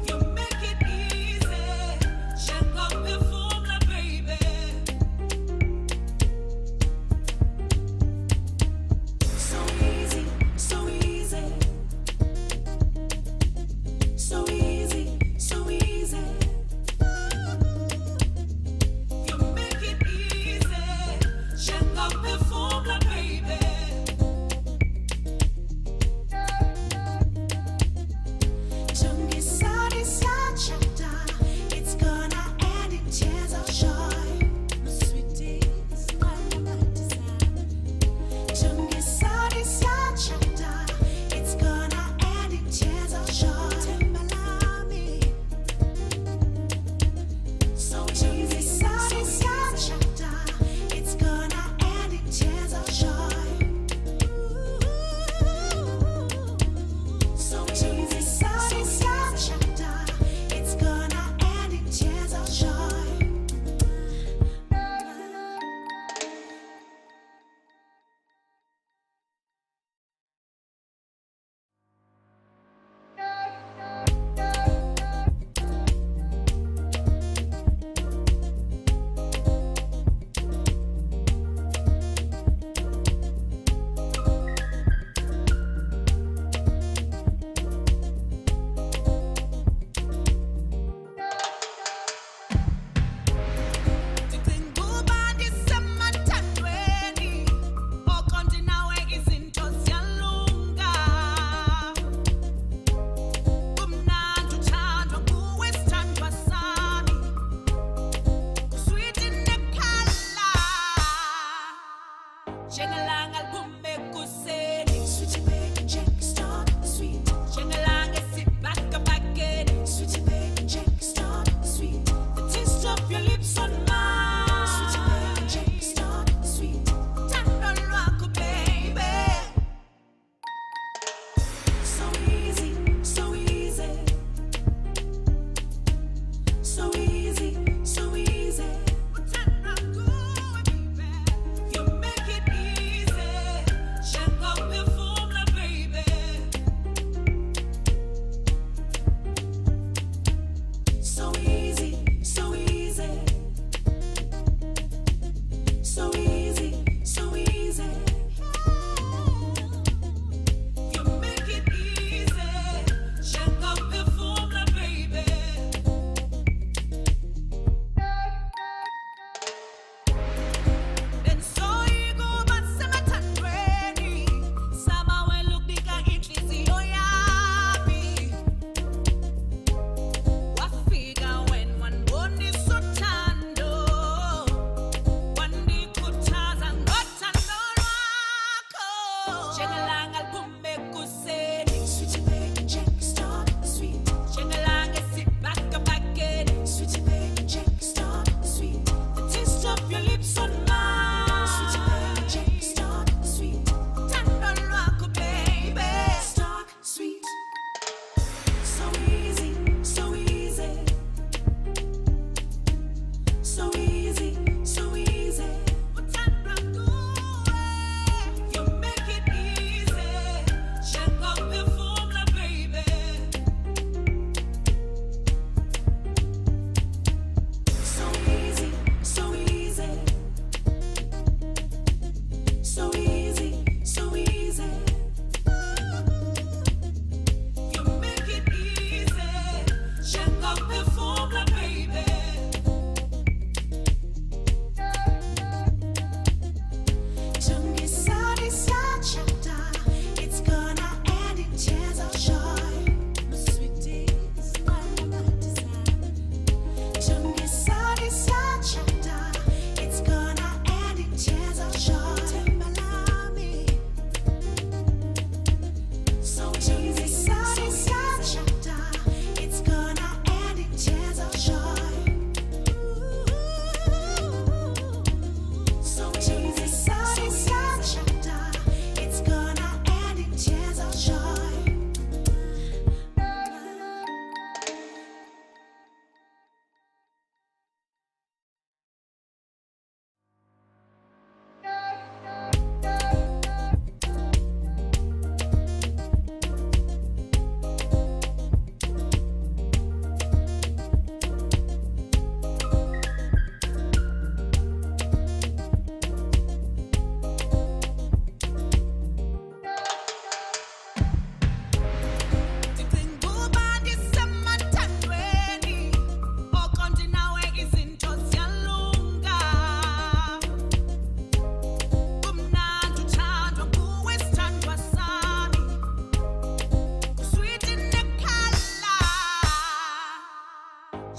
You make it easy.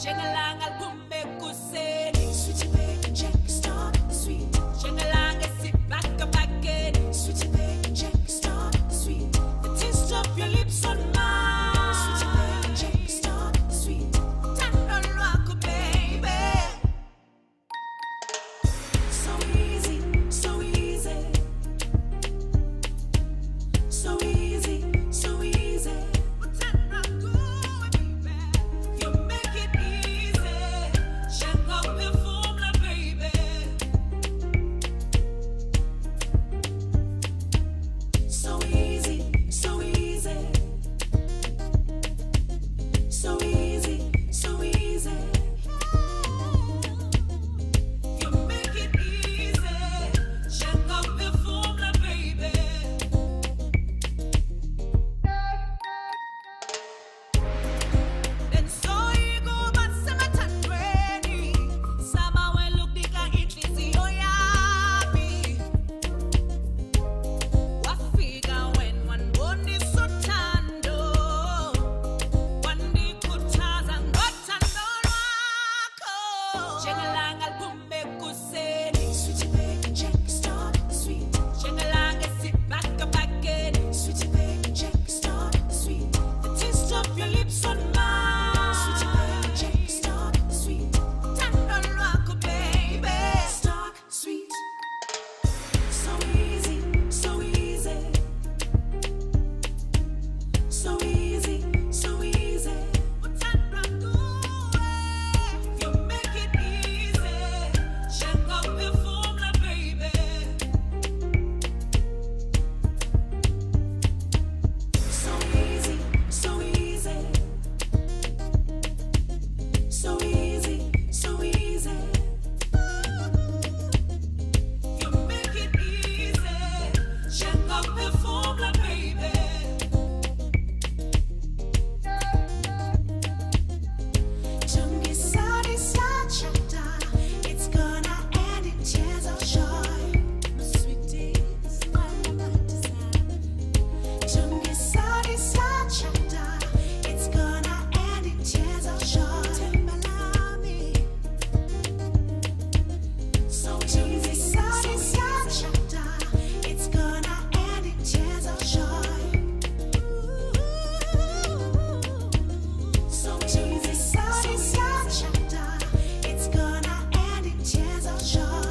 Switch it back and check, start the sweet. Sit back and back in. Switch it back and check, start the sweet. The taste of your lips on mine. Switch it back and check, start the sweet. Tender rock, baby. So easy, so easy. So easy, so easy. Tender rock, baby. You make it easy. Check out the formula, baby. So easy, so easy. So easy, so easy. You make it easy. Check out the formula, baby. Then so you go back some ready. Sama when look the can it is your yappy. What figure when one bone is so tando. One day good chance and got tando rocko. Jengalang al bumbe kuseni. Switch it back and check, start the sweet. Jengalang sit back and back in. Switch it back and check, start the sweet. The taste of your lips on mine. Switch it back and check, start the sweet. Tender rock, baby. Start sweet. So easy, so easy. So easy, so easy. You make it easy. Check out the formula, baby. So easy, so easy. So easy, so easy. You make it easy. Check out the formula, baby. Untitled chapter, it's gonna end in tears of joy. My sweeties, my design. Untitled chapter, it's gonna end in tears of joy. Timbalami. So easy, chapter, it's gonna end in tears of joy. So easy, chapter, it's gonna end in tears of joy.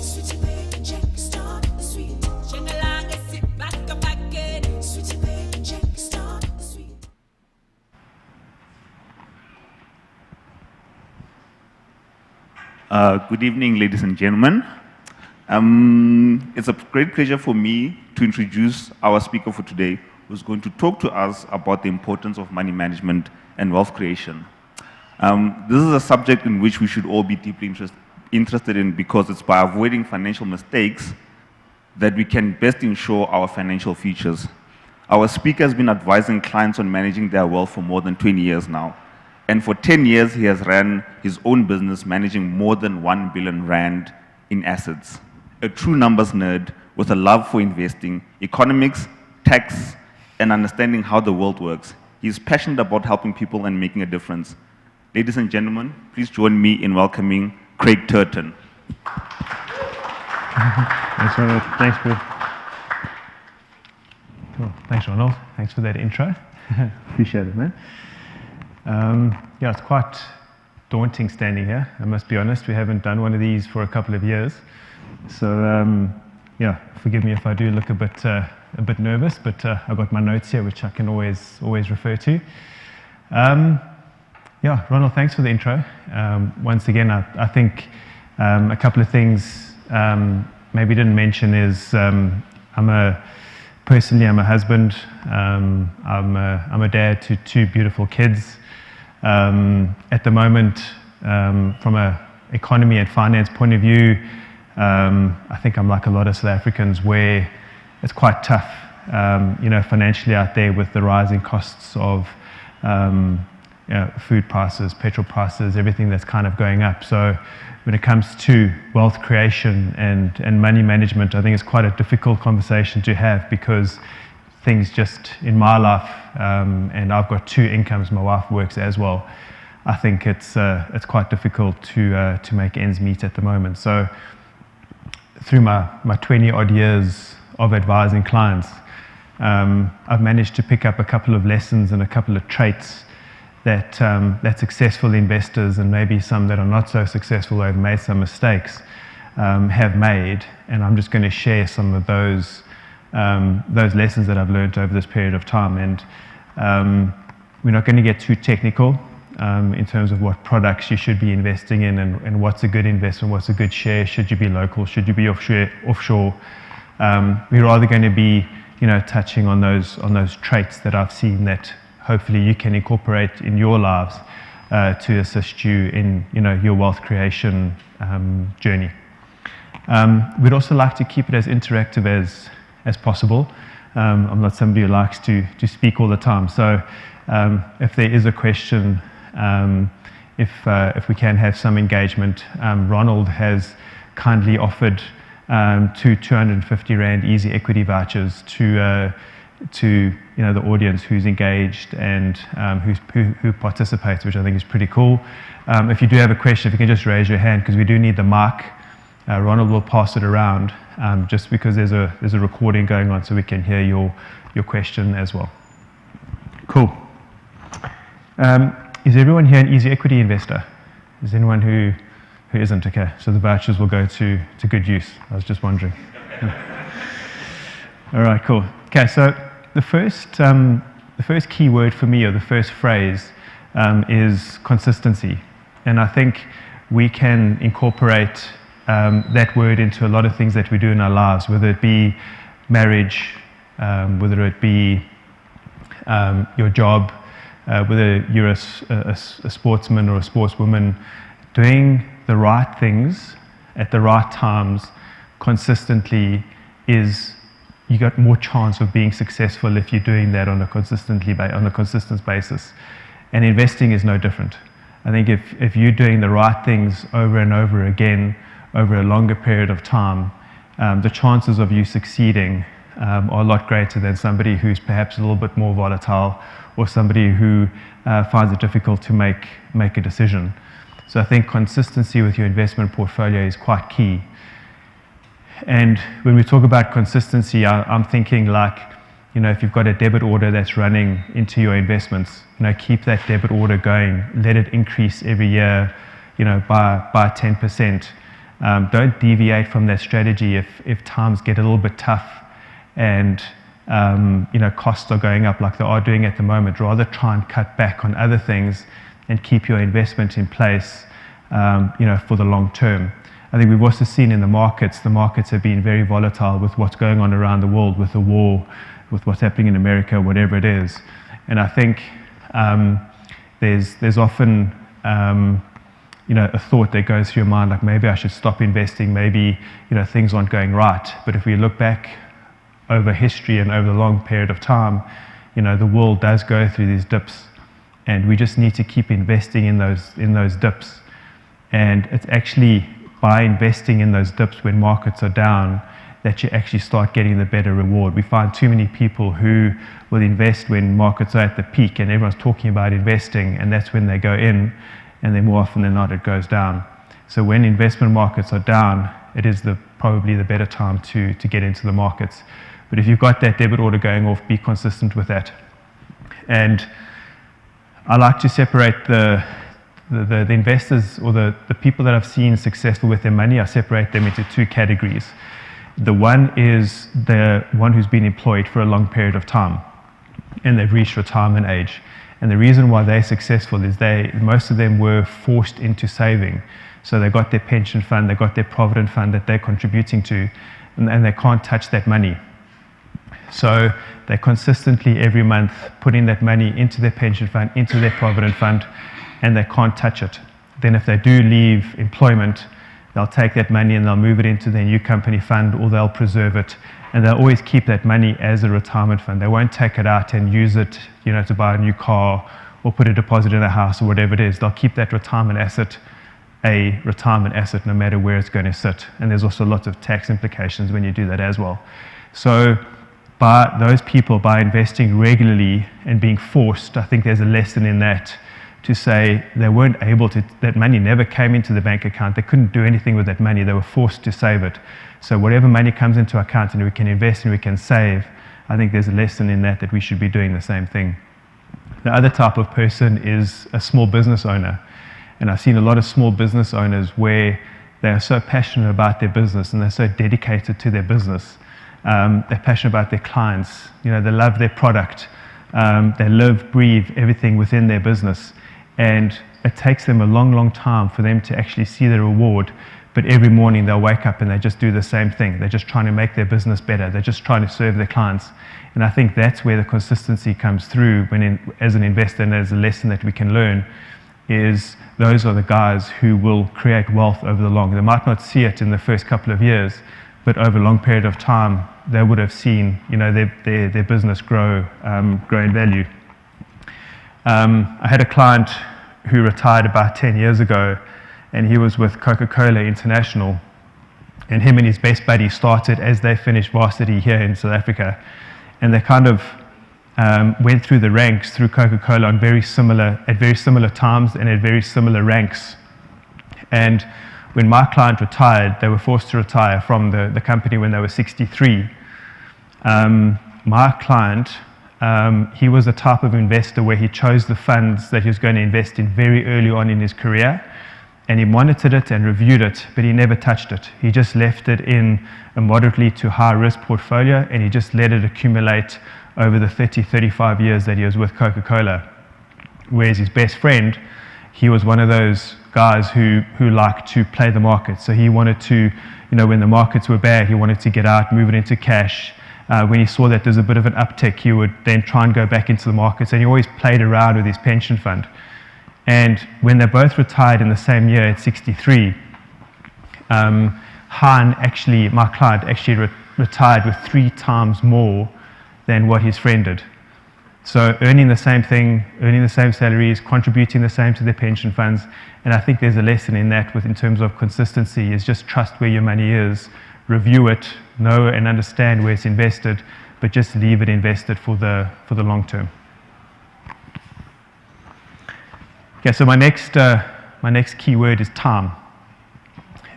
Switch it back and check, start the sweet. Sit back and back in. Switch it back and check, start the sweet. Good evening, ladies and gentlemen. It's a great pleasure for me to introduce our speaker for today, who's going to talk to us about the importance of money management and wealth creation. This is a subject in which we should all be deeply interested in, because it's by avoiding financial mistakes that we can best ensure our financial futures. Our speaker has been advising clients on managing their wealth for more than 20 years now. And for 10 years, he has ran his own business, managing more than 1 billion rand in assets. A true numbers nerd with a love for investing, economics, tax, and understanding how the world works. He is passionate about helping people and making a difference. Ladies and gentlemen, please join me in welcoming Craig Turton. Thanks, Ronald. Thanks, Bill. Cool. Thanks, Ronald. Thanks for that intro. Appreciate it, man. Yeah, it's quite daunting standing here, I must be honest. We haven't done one of these for a couple of years. So, yeah, forgive me if I do look a bit a bit nervous, but I've got my notes here, which I can always refer to. Yeah, Ronald, thanks for the intro. Once again, I think a couple of things maybe didn't mention is personally I'm a husband. I'm a dad to two beautiful kids. At the moment, from an economy and finance point of view, I think I'm like a lot of South Africans where it's quite tough, financially out there with the rising costs of food prices, petrol prices, everything that's kind of going up. So when it comes to wealth creation and money management, I think it's quite a difficult conversation to have because things just in my life, and I've got two incomes, my wife works as well, I think it's quite difficult to make ends meet at the moment. So through my 20-odd years of advising clients, I've managed to pick up a couple of lessons and a couple of traits that successful investors and maybe some that are not so successful, who have made some mistakes, have made. And I'm just going to share some of those lessons that I've learned over this period of time. And we're not going to get too technical in terms of what products you should be investing in and what's a good investment, what's a good share, should you be local, should you be offshore. We're rather going to be touching on those traits that I've seen that hopefully you can incorporate in your lives to assist you in your wealth creation journey. We'd also like to keep it as interactive as possible. I'm not somebody who likes to speak all the time, so if there is a question, if we can have some engagement, Ronald has kindly offered 250 Rand easy equity vouchers to the audience who's engaged and who participates, which I think is pretty cool. If you do have a question, if you can just raise your hand, because we do need the mic. Ronald will pass it around, just because there's a recording going on, so we can hear your question as well. Cool. Is everyone here an easy equity investor? Is anyone who isn't? Okay, so the vouchers will go to good use. I was just wondering. All right, cool. Okay, so the first key word for me, or the first phrase, is consistency. And I think we can incorporate that word into a lot of things that we do in our lives, whether it be marriage, whether it be your job, whether you're a sportsman or a sportswoman. Doing the right things at the right times consistently you got more chance of being successful if you're doing that on a consistent basis. And investing is no different. I think if you're doing the right things over and over again over a longer period of time, the chances of you succeeding are a lot greater than somebody who's perhaps a little bit more volatile, or somebody who finds it difficult to make a decision. So I think consistency with your investment portfolio is quite key. And when we talk about consistency, I'm thinking like, if you've got a debit order that's running into your investments, keep that debit order going. Let it increase every year, by 10%. Don't deviate from that strategy if times get a little bit tough and costs are going up like they are doing at the moment. Rather try and cut back on other things and keep your investment in place, for the long term. I think we've also seen in the markets have been very volatile with what's going on around the world, with the war, with what's happening in America, whatever it is. And I think there's often a thought that goes through your mind, like maybe I should stop investing, maybe things aren't going right. But if we look back over history and over the long period of time, the world does go through these dips, and we just need to keep investing in those dips. And it's actually by investing in those dips when markets are down that you actually start getting the better reward. We find too many people who will invest when markets are at the peak and everyone's talking about investing, and that's when they go in, and then more often than not it goes down. So when investment markets are down, it is probably the better time to get into the markets. But if you've got that debit order going off, be consistent with that. And I like to separate the investors, or the people that I've seen successful with their money, I separate them into two categories. The one is the one who's been employed for a long period of time and they've reached retirement age. And the reason why they're successful is most of them were forced into saving. So they got their pension fund, they got their provident fund that they're contributing to, and they can't touch that money. So they're consistently every month putting that money into their pension fund, into their provident fund, and they can't touch it. Then if they do leave employment, they'll take that money and they'll move it into their new company fund, or they'll preserve it, and they'll always keep that money as a retirement fund. They won't take it out and use it, to buy a new car or put a deposit in a house or whatever it is. They'll keep that retirement asset a retirement asset no matter where it's going to sit. And there's also lots of tax implications when you do that as well. So by those people, by investing regularly and being forced, I think there's a lesson in that to say they weren't able to, that money never came into the bank account. They couldn't do anything with that money. They were forced to save it. So whatever money comes into our account and we can invest and we can save, I think there's a lesson in that we should be doing the same thing. The other type of person is a small business owner. And I've seen a lot of small business owners where they are so passionate about their business and they're so dedicated to their business. They're passionate about their clients. They love their product. They live, breathe everything within their business. And it takes them a long, long time for them to actually see the reward. But every morning they'll wake up and they just do the same thing. They're just trying to make their business better. They're just trying to serve their clients. And I think that's where the consistency comes through as an investor, and as a lesson that we can learn, is those are the guys who will create wealth over the long. They might not see it in the first couple of years, but over a long period of time, they would have seen their business grow in value. I had a client who retired about 10 years ago, and he was with Coca-Cola International, and him and his best buddy started as they finished varsity here in South Africa, and they kind of went through the ranks through Coca-Cola at very similar times and at very similar ranks. And when my client retired, they were forced to retire from the company when they were 63. My client, he was the type of investor where he chose the funds that he was going to invest in very early on in his career, and he monitored it and reviewed it, but he never touched it. He just left it in a moderately to high risk portfolio, and he just let it accumulate over the 35 years that he was with Coca-Cola. Whereas his best friend, he was one of those guys who liked to play the market. So he wanted to, when the markets were bad, he wanted to get out, move it into cash. When he saw that there's a bit of an uptick, he would then try and go back into the markets, and he always played around with his pension fund. And when they both retired in the same year at 63, my client actually retired with 3 times more than what his friend did. So earning the same thing, earning the same salaries, contributing the same to their pension funds. And I think there's a lesson in that in terms of consistency, is just trust where your money is, review it, know and understand where it's invested, but just leave it invested for the long term. Okay, so my next key word is time.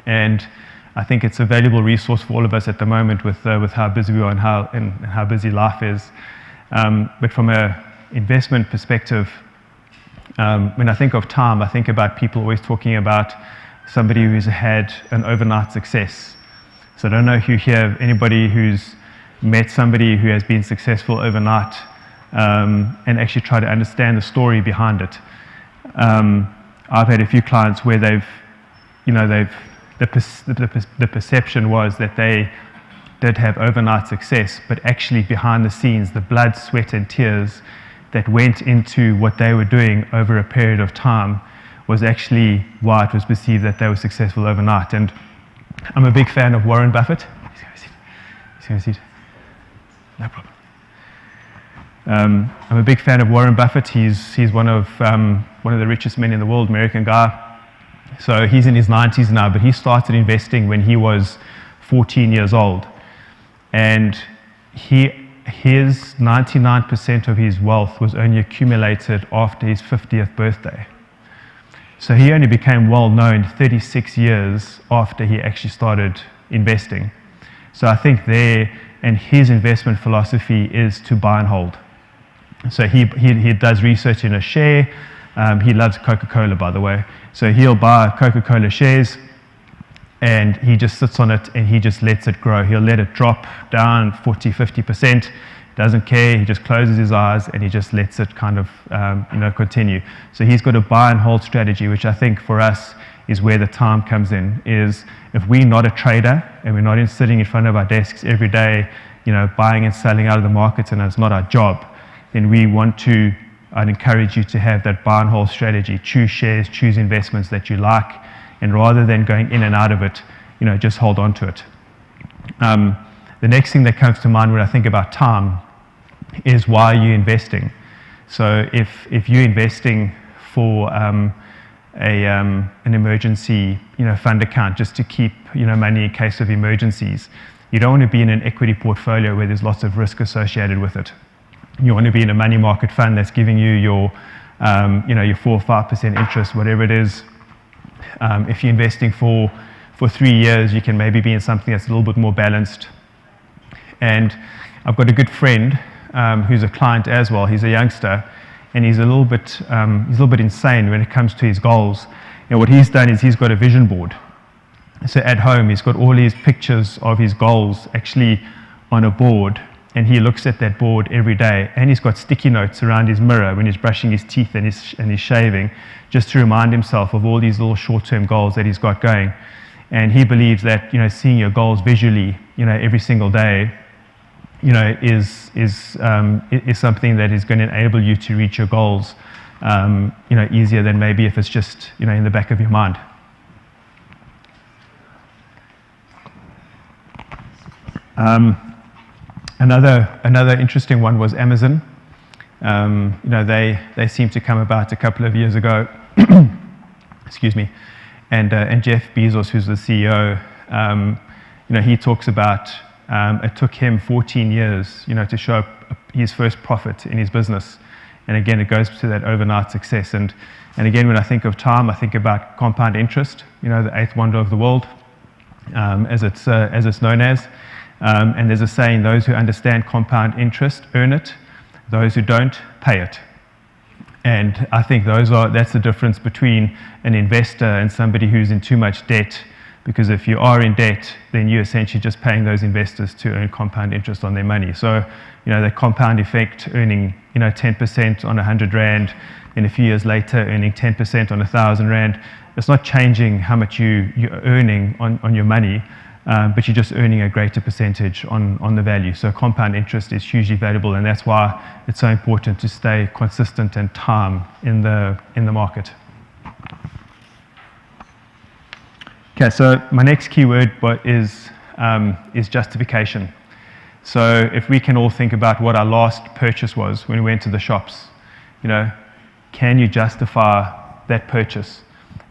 And I think it's a valuable resource for all of us at the moment with how busy we are and how busy life is. But from an investment perspective, when I think of time, I think about people always talking about somebody who's had an overnight success. So I don't know if you hear anybody who's met somebody who has been successful overnight and actually try to understand the story behind it. I've had a few clients where the perception was that they did have overnight success, but actually behind the scenes, the blood, sweat and tears that went into what they were doing over a period of time was actually why it was perceived that they were successful overnight. And I'm a big fan of Warren Buffett. He's going to sit. No problem. I'm a big fan of Warren Buffett. He's one of the richest men in the world, American guy. So he's in his 90s now, but he started investing when he was 14 years old. And his 99% of his wealth was only accumulated after his 50th birthday. So he only became well known 36 years after he actually started investing. So I think his investment philosophy is to buy and hold. So he does research in a share. He loves Coca-Cola, by the way. So he'll buy Coca-Cola shares, and he just sits on it and he just lets it grow. He'll let it drop down 40, 50%, doesn't care, he just closes his eyes and he just lets it kind of continue. So he's got a buy and hold strategy, which I think for us is where the time comes in, is if we're not a trader and we're not sitting in front of our desks every day, buying and selling out of the markets, and it's not our job, then I'd encourage you to have that buy and hold strategy. Choose shares, choose investments that you like, and rather than going in and out of it, just hold on to it. The next thing that comes to mind when I think about time is, why are you investing? So if you're investing for an emergency fund account just to keep money in case of emergencies, you don't want to be in an equity portfolio where there's lots of risk associated with it. You want to be in a money market fund that's giving you your 4 or 5% interest, whatever it is. If you're investing for 3 years, you can maybe be in something that's a little bit more balanced. And I've got a good friend who's a client as well. He's a youngster, and he's a little bit insane when it comes to his goals. And what he's done is he's got a vision board. So at home, he's got all these pictures of his goals actually on a board, and he looks at that board every day. And he's got sticky notes around his mirror when he's brushing his teeth and he's shaving, just to remind himself of all these little short-term goals that he's got going. And he believes that seeing your goals visually every single day is something that is going to enable you to reach your goals easier than maybe if it's just in the back of your mind. Another interesting one was Amazon. They seemed to come about a couple of years ago. Excuse me. And Jeff Bezos, who's the CEO, he talks about it took him 14 years, to show his first profit in his business. And again, it goes to that overnight success. And again, when I think of time, I think about compound interest, the eighth wonder of the world, as it's known as. And there's a saying, those who understand compound interest earn it, those who don't pay it. And I think that's the difference between an investor and somebody who's in too much debt, because if you are in debt, then you're essentially just paying those investors to earn compound interest on their money. So, the compound effect, earning 10% on 100 Rand, and a few years later earning 10% on 1,000 Rand, it's not changing how much you're earning on your money, but you're just earning a greater percentage on the value. So compound interest is hugely valuable, and that's why it's so important to stay consistent and time in the market. Okay, so my next keyword is justification. So if we can all think about what our last purchase was when we went to the shops, can you justify that purchase?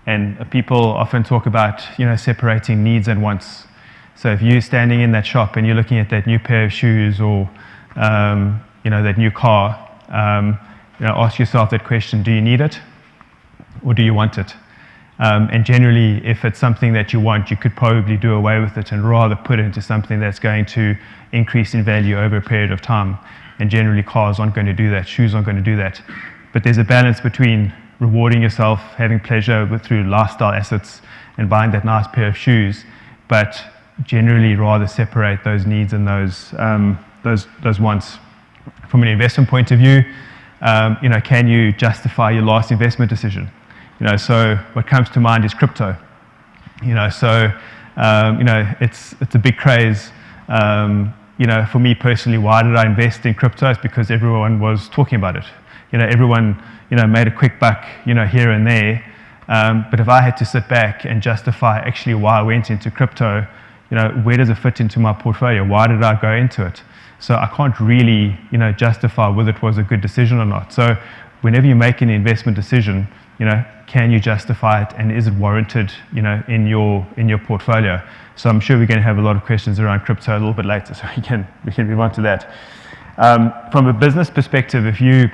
And people often talk about, separating needs and wants. So if you're standing in that shop and you're looking at that new pair of shoes or, that new car, ask yourself that question: do you need it, or do you want it? And generally, if it's something that you want, you could probably do away with it and rather put it into something that's going to increase in value over a period of time. And generally, cars aren't going to do that, shoes aren't going to do that. But there's a balance between rewarding yourself, having pleasure through lifestyle assets, and buying that nice pair of shoes, but generally rather separate those needs and those wants. From an investment point of view, can you justify your last investment decision? So what comes to mind is crypto. It's a big craze. For me personally, why did I invest in crypto? It's because everyone was talking about it. Everyone, made a quick buck, here and there. But if I had to sit back and justify actually why I went into crypto, where does it fit into my portfolio? Why did I go into it? So I can't really, justify whether it was a good decision or not. So whenever you make an investment decision, can you justify it, and is it warranted, in your portfolio? So I'm sure we're going to have a lot of questions around crypto a little bit later, so we can move on to that. From a business perspective, if you've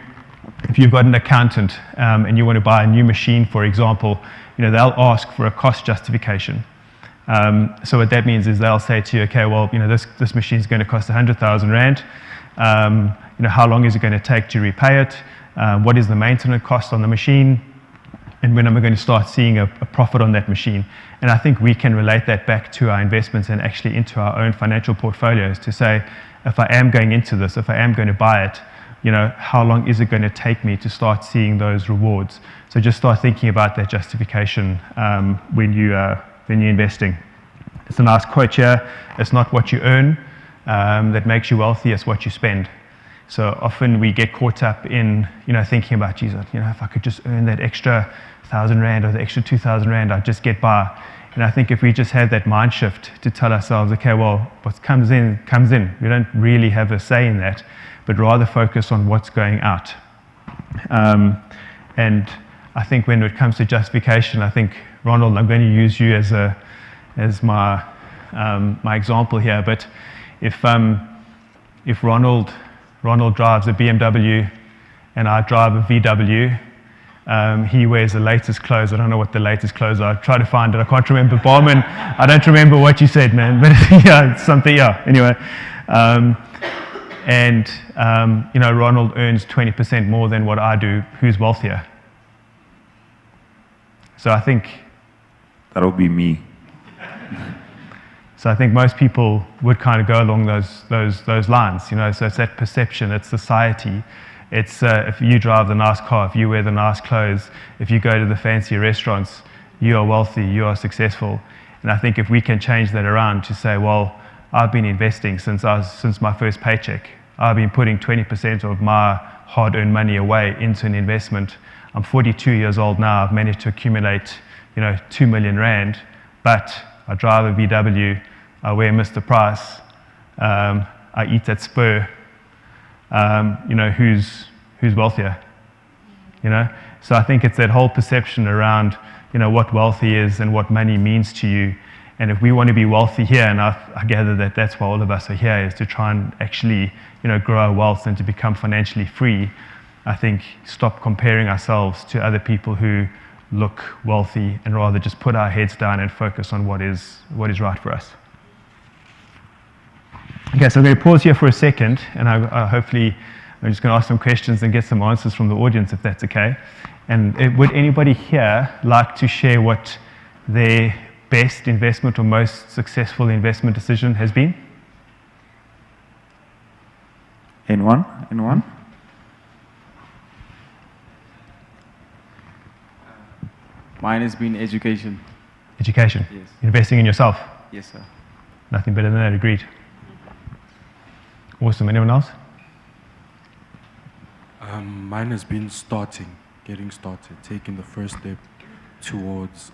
got an accountant and you want to buy a new machine, for example, they'll ask for a cost justification. So what that means is they'll say to you, okay, well, this machine is going to cost 100,000 Rand. How long is it going to take to repay it? What is the maintenance cost on the machine? And when am I going to start seeing a profit on that machine? And I think we can relate that back to our investments and actually into our own financial portfolios to say, if I am going into this, if I am going to buy it, how long is it going to take me to start seeing those rewards? So just start thinking about that justification when you're investing. It's a nice quote here. It's not what you earn that makes you wealthy, it's what you spend. So often we get caught up in, thinking about, geez, if I could just earn that extra 1,000 Rand or the extra 2,000 Rand, I'd just get by. And I think if we just had that mind shift to tell ourselves, okay, well, what comes in, comes in. We don't really have a say in that, but rather focus on what's going out. And I think when it comes to justification, I think, Ronald, I'm going to use you as my example here, but if Ronald drives a BMW and I drive a VW, he wears the latest clothes. I don't know what the latest clothes are. I try to find it. I can't remember. Barman, I don't remember what you said, man. But yeah, it's something, yeah. Anyway. Ronald earns 20% more than what I do. Who's wealthier? So I think... That'll be me. So I think most people would kind of go along those lines, So it's that perception, it's society. It's if you drive the nice car, if you wear the nice clothes, if you go to the fancy restaurants, you are wealthy, you are successful. And I think if we can change that around to say, well, I've been investing since my first paycheck. I've been putting 20% of my hard-earned money away into an investment. I'm 42 years old now. I've managed to accumulate, 2 million Rand, but I drive a VW. I wear Mr. Price. I eat at Spur. Who's wealthier? So I think it's that whole perception around, what wealthy is and what money means to you. And if we want to be wealthy here, and I gather that that's why all of us are here, is to try and actually, grow our wealth and to become financially free. I think stop comparing ourselves to other people who look wealthy and rather just put our heads down and focus on what is right for us. Okay, so I'm going to pause here for a second, and hopefully I'm just going to ask some questions and get some answers from the audience, if that's okay. And would anybody here like to share what their best investment or most successful investment decision has been? Anyone? Mine has been education. Education? Yes. Investing in yourself? Yes, sir. Nothing better than that, agreed. Awesome. Anyone else? Mine has been getting started, taking the first step towards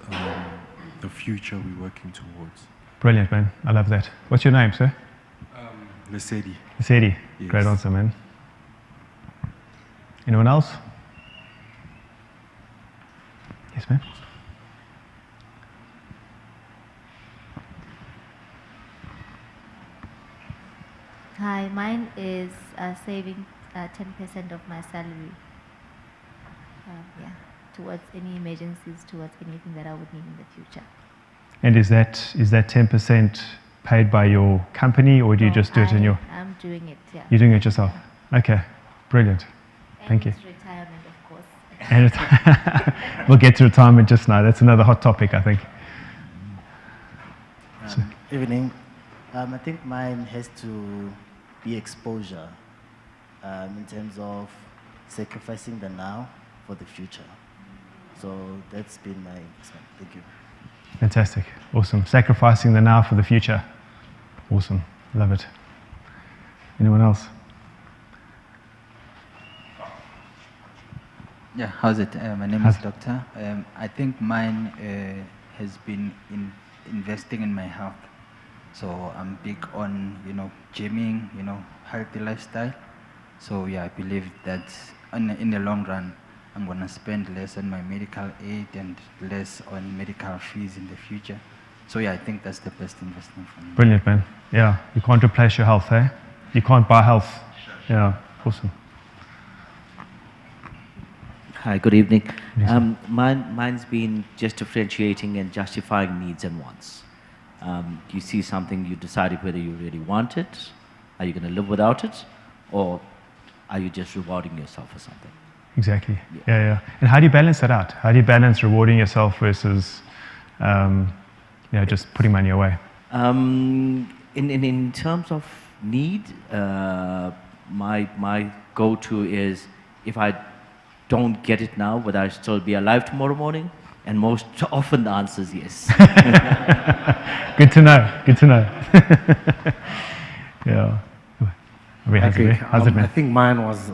the future we're working towards. Brilliant, man. I love that. What's your name, sir? Lesedi. Lesedi. Yes. Great answer, man. Anyone else? Yes, ma'am. Hi, mine is saving 10% of my salary. Towards any emergencies, towards anything that I would need in the future. And is that 10% paid by your company, or do you just do it in your... I'm doing it, yeah. You're doing it yourself? Okay, brilliant. Thank you. It's retirement, of course. And we'll get to retirement just now. That's another hot topic, I think. Evening. I think mine has to be exposure in terms of sacrificing the now for the future. So that's been my investment. Thank you. Fantastic. Awesome. Sacrificing the now for the future. Awesome. Love it. Anyone else? Yeah, how's it? My name is Doctor. I think mine has been investing in my health. So I'm big on, gymming, healthy lifestyle. So yeah, I believe that in the long run, I'm going to spend less on my medical aid and less on medical fees in the future. So yeah, I think that's the best investment for me. Brilliant, man. Yeah, you can't replace your health, eh? You can't buy health. Yeah, awesome. Hi, good evening. Mine's been just differentiating and justifying needs and wants. You see something, you decided whether you really want it, are you going to live without it, or are you just rewarding yourself for something? Exactly. Yeah. And how do you balance that out? How do you balance rewarding yourself versus, just putting money away? In terms of need, my go-to is if I don't get it now, would I still be alive tomorrow morning? And most often the answer is yes. Good to know. Yeah. How's it been? I think mine was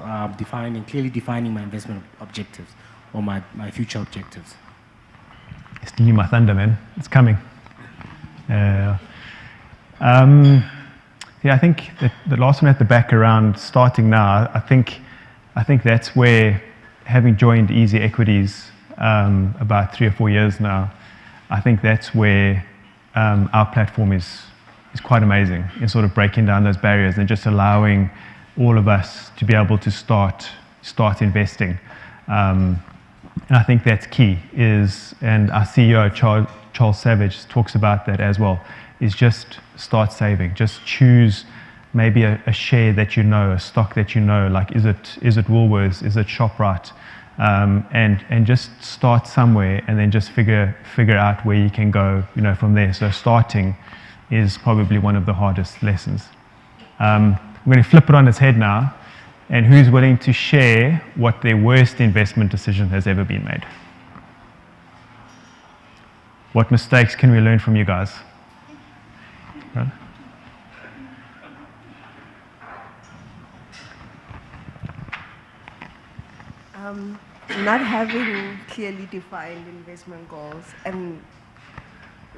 clearly defining my investment objectives or my future objectives. Stealing my thunder, man. It's coming. I think the last one at the back around starting now, I think that's where, having joined Easy Equities about 3 or 4 years now, I think that's where our platform is quite amazing in sort of breaking down those barriers and just allowing all of us to be able to start investing. And I think that's key and our CEO, Charles Savage, talks about that as well, is just start saving. Just choose maybe a share that you know, a stock that you know, like is it Woolworths, is it ShopRite, and just start somewhere and then just figure out where you can go, from there. So starting is probably one of the hardest lessons. I'm going to flip it on its head now, and who's willing to share what their worst investment decision has ever been made? What mistakes can we learn from you guys? Right? Not having clearly defined investment goals and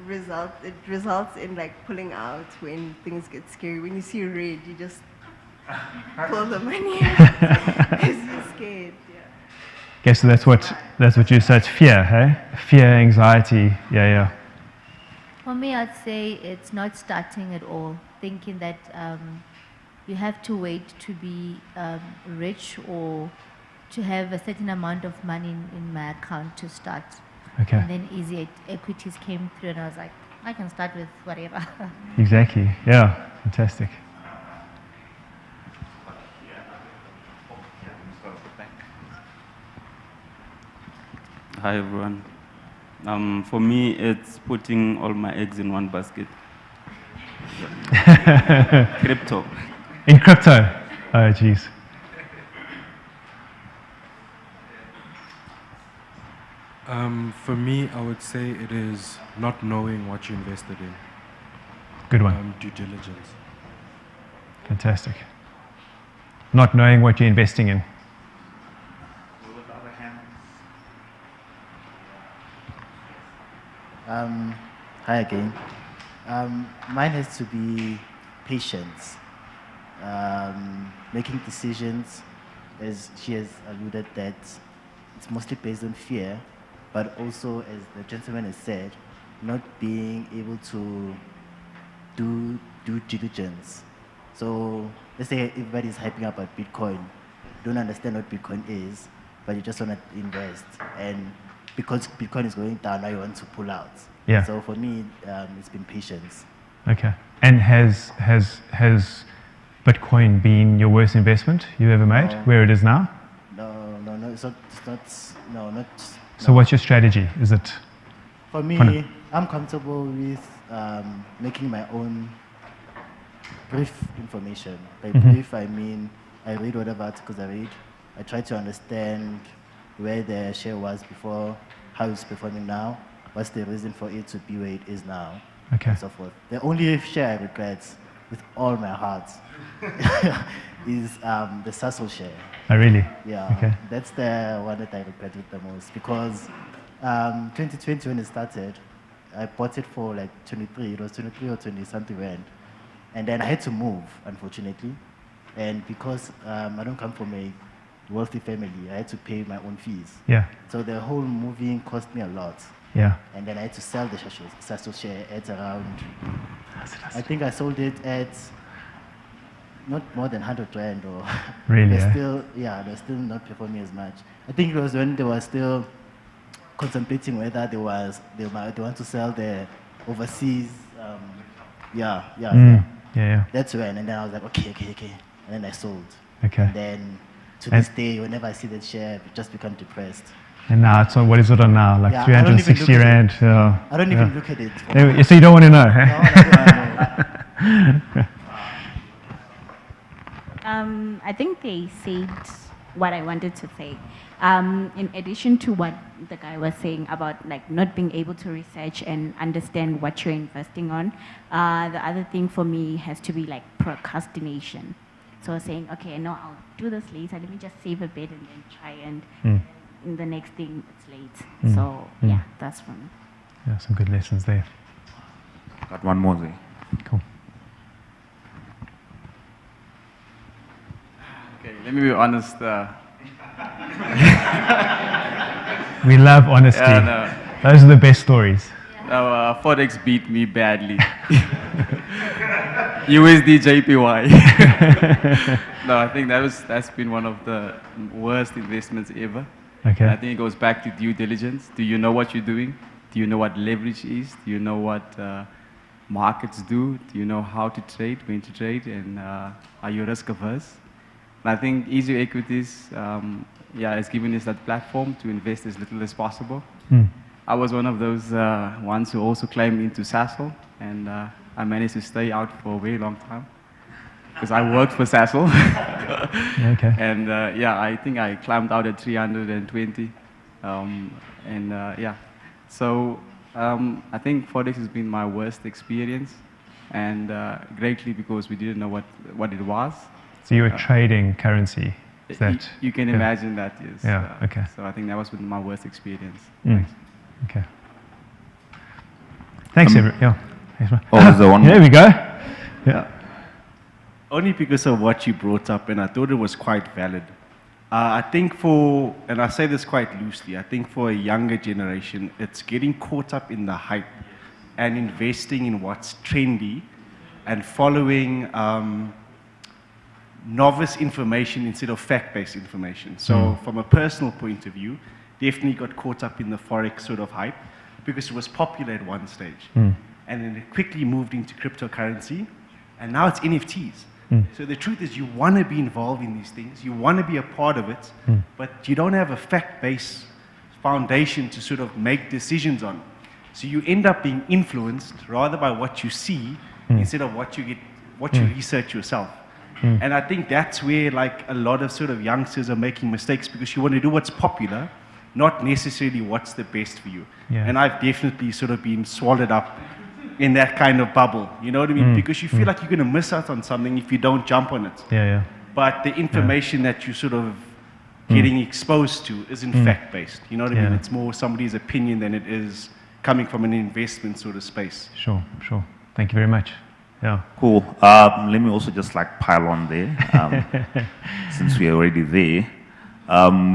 it results in like pulling out when things get scary. When you see red, you just pull the money out because you're scared. Yeah. Okay, so that's what you said. It's fear, hey? Fear, anxiety. Yeah. For me, I'd say it's not starting at all, thinking that you have to wait to be rich or to have a certain amount of money in my account to start. Okay. And then Easy Equities came through and I was like, I can start with whatever. Exactly. Yeah. Fantastic. Hi everyone. For me, it's putting all my eggs in one basket. Crypto. In crypto? Oh, jeez. For me, I would say it is not knowing what you invested in. Good one. Due diligence. Fantastic. Not knowing what you're investing in. Hi again. Mine has to be patience. Making decisions, as she has alluded, that it's mostly based on fear, but also, as the gentleman has said, not being able to do due diligence. So let's say everybody's hyping up about Bitcoin, don't understand what Bitcoin is, but you just want to invest, and because Bitcoin is going down, now you want to pull out. Yeah. So for me, it's been patience. Okay. And has Bitcoin been your worst investment you ever made, where it is now? No, it's not, not. So what's your strategy? Is it? For me, I'm comfortable with making my own brief information. By brief, I mean I read whatever articles I read. I try to understand where the share was before, how it's performing now, what's the reason for it to be where it is now, and so forth. The only share I regret with all my heart is the Sasol share. Oh, really? Yeah. Okay. That's the one that I regret with the most, because 2020 when it started, I bought it for like 23. It was 23 or 20 something rand, and then I had to move, unfortunately, and because I don't come from a wealthy family, I had to pay my own fees. Yeah. So the whole moving cost me a lot. Yeah. And then I had to sell the Sasol share at around, I think I sold it at not more than 100 rand, or really? They're still not performing as much. I think it was when they were still contemplating whether they want to sell the overseas. Yeah. That's when, and then I was like, okay. And then I sold. Okay. And then to this day, whenever I see that share, I just become depressed. And now it's on, what is it on now? Like Yeah, I don't even 360 look at rand. it. Yeah. I don't even look at it. Anyway, so you don't want to know, huh? I think they said what I wanted to say. In addition to what the guy was saying about like not being able to research and understand what you're investing on, the other thing for me has to be like procrastination. So saying, okay, no, I'll do this later. Let me just save a bit and then try and in the next thing it's late. So yeah, that's for me. Yeah, some good lessons there. Got one more there. Cool. Okay, let me be honest. We love honesty. Yeah, Those are the best stories. No, Forex beat me badly. USD JPY. No, I think that's been one of the worst investments ever. Okay. And I think it goes back to due diligence. Do you know what you're doing? Do you know what leverage is? Do you know what markets do? Do you know how to trade, when to trade, and are you risk averse? And I think Easy Equities, has given us that platform to invest as little as possible. I was one of those ones who also climbed into Sassel, and I managed to stay out for a very long time because I worked for Sassel. Okay. And I think I climbed out at 320. So I think Forex has been my worst experience, and greatly because we didn't know what it was. So you were trading currency? Is that? You can imagine that, yes. Yeah, okay. So I think that was my worst experience. Okay. Thanks, everyone. Yeah. Thanks, man. Oh, is there one more? There we go. Yeah. Only because of what you brought up, and I thought it was quite valid. I think and I say this quite loosely, I think for a younger generation, it's getting caught up in the hype and investing in what's trendy and following novice information instead of fact-based information. So from a personal point of view, definitely got caught up in the Forex sort of hype because it was popular at one stage. And then it quickly moved into cryptocurrency, and now it's NFTs. So the truth is you want to be involved in these things, you want to be a part of it, but you don't have a fact-based foundation to sort of make decisions on. So you end up being influenced rather by what you see instead of what you research yourself. And I think that's where like a lot of sort of youngsters are making mistakes because you want to do what's popular, not necessarily what's the best for you. And I've definitely sort of been swallowed up in that kind of bubble, you know what I mean? Because you feel like you're going to miss out on something if you don't jump on it. But the information that you sort of getting exposed to isn't fact-based, you know what I mean? It's more somebody's opinion than it is coming from an investment sort of space. Sure. Thank you very much. Yeah. Cool. Let me also just like pile on there, since we're already there.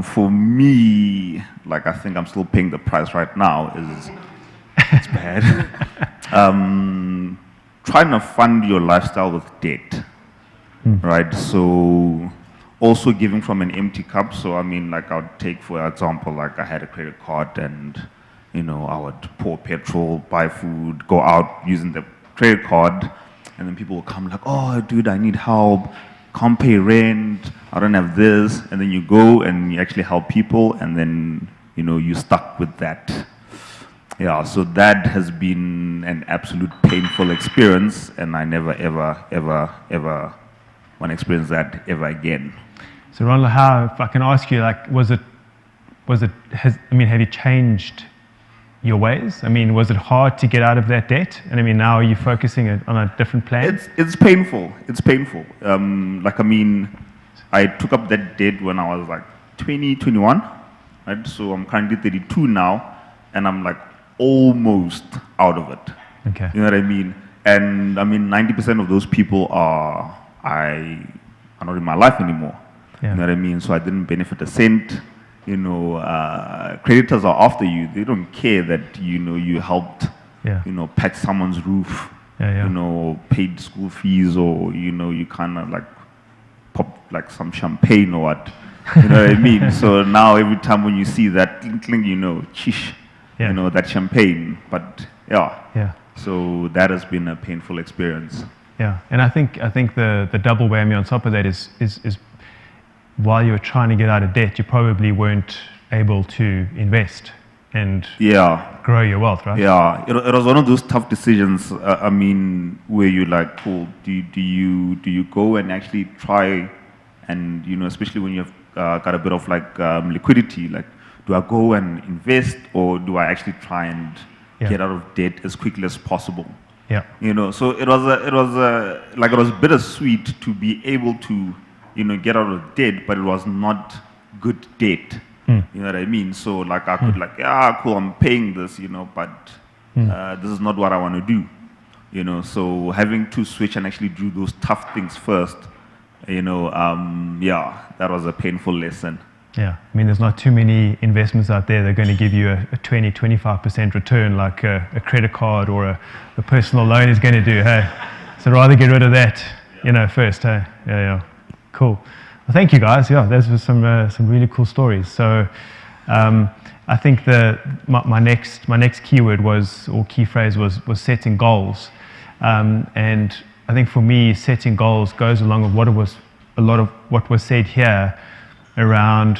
For me, like I think I'm still paying the price right now, it's bad. Trying to fund your lifestyle with debt, right? So also giving from an empty cup. So I mean, like I would take, for example, like I had a credit card and, you know, I would pour petrol, buy food, go out using the credit card, and then people will come like, oh, dude, I need help, can't pay rent, I don't have this, and then you go and you actually help people, and then, you know, you're stuck with that. Yeah, so that has been an absolute painful experience, and I never, ever want to experience that ever again. So, Ronald, if I can ask you, like, have you changed your ways? I mean, was it hard to get out of that debt? And I mean, now are you focusing on a different plan? It's painful. It's painful. Like, I mean, I took up that debt when I was like 20, 21, right? So I'm currently 32 now, and I'm like almost out of it. Okay. You know what I mean? And I mean, 90% of those people are not in my life anymore. Yeah. You know what I mean? So I didn't benefit a cent. You know, creditors are after you. They don't care that, you know, you helped, you know, patch someone's roof, you know, paid school fees, or, you know, you kind of like pop like some champagne or what. You know what I mean? So now every time when you see that clink, you know, chish, you know, that champagne. But yeah. So that has been a painful experience. Yeah, and I think the double whammy on top of that is while you were trying to get out of debt, you probably weren't able to invest and grow your wealth, right? Yeah, it was one of those tough decisions. I mean, where you like, cool, do you go and actually try, and especially when you've got a bit of like liquidity, like, do I go and invest, or do I actually try and get out of debt as quickly as possible? Yeah. So it was bittersweet to be able to get out of debt, but it was not good debt. You know what I mean? So like I could cool, I'm paying this, but this is not what I want to do. So having to switch and actually do those tough things first, that was a painful lesson. Yeah, I mean, there's not too many investments out there that are going to give you a 20, 25% return like a credit card or a personal loan is going to do, hey? So rather get rid of that, first, hey? Yeah. Cool. Well, thank you, guys. Yeah, those were some really cool stories. So I think my next keyword or key phrase was setting goals. And I think for me, setting goals goes along with a lot of what was said here around,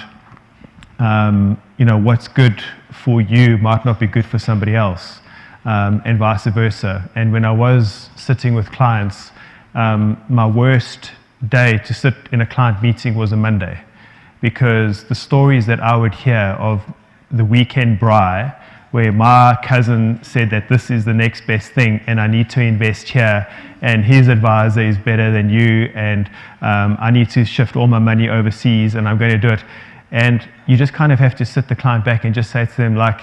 what's good for you might not be good for somebody else, and vice versa. And when I was sitting with clients, my worst day to sit in a client meeting was a Monday, because the stories that I would hear of the weekend braai, where my cousin said that this is the next best thing and I need to invest here, and his advisor is better than you, and I need to shift all my money overseas and I'm going to do it. And you just kind of have to sit the client back and just say to them, like,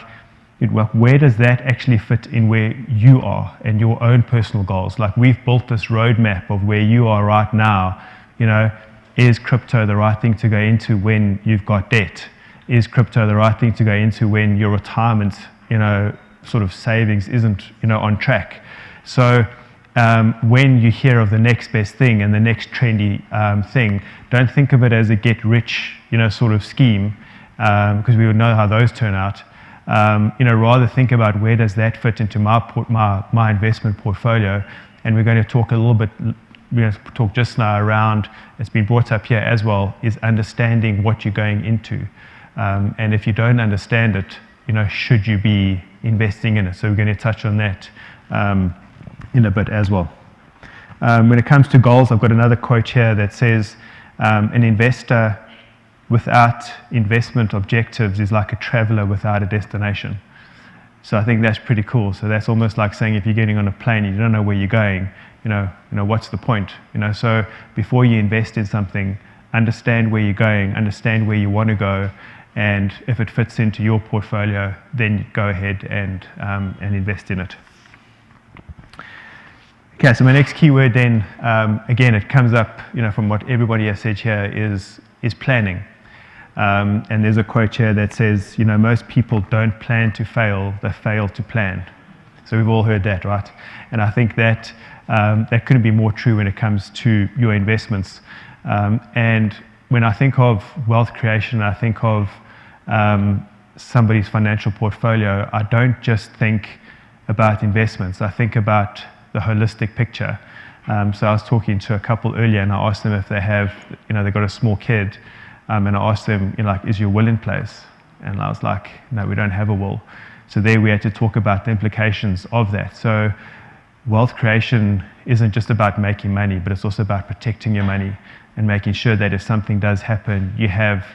where does that actually fit in where you are and your own personal goals? Like, we've built this roadmap of where you are right now. Is crypto the right thing to go into when you've got debt? Is crypto the right thing to go into when your retirement, sort of savings isn't, on track? So when you hear of the next best thing and the next trendy thing, don't think of it as a get rich, sort of scheme, because we would know how those turn out. Rather think about where does that fit into my investment portfolio. And we're going to talk a little bit, we're going to talk just now around, it's been brought up here as well, is understanding what you're going into. And if you don't understand it, should you be investing in it? So we're going to touch on that in a bit as well. When it comes to goals, I've got another quote here that says, an investor without investment objectives is like a traveler without a destination. So I think that's pretty cool. So that's almost like saying if you're getting on a plane and you don't know where you're going, what's the point? So before you invest in something, understand where you're going, understand where you want to go, and if it fits into your portfolio, then go ahead and invest in it. Okay, so my next keyword then, again, it comes up, from what everybody has said here, is planning. And there's a quote here that says, most people don't plan to fail, they fail to plan. So we've all heard that, right? And I think that that couldn't be more true when it comes to your investments. And when I think of wealth creation, I think of somebody's financial portfolio, I don't just think about investments, I think about the holistic picture. So I was talking to a couple earlier and I asked them if they have, they've got a small kid, and I asked them, is your will in place? And I was like, no, we don't have a will. So there we had to talk about the implications of that. So wealth creation isn't just about making money, but it's also about protecting your money and making sure that if something does happen, you have,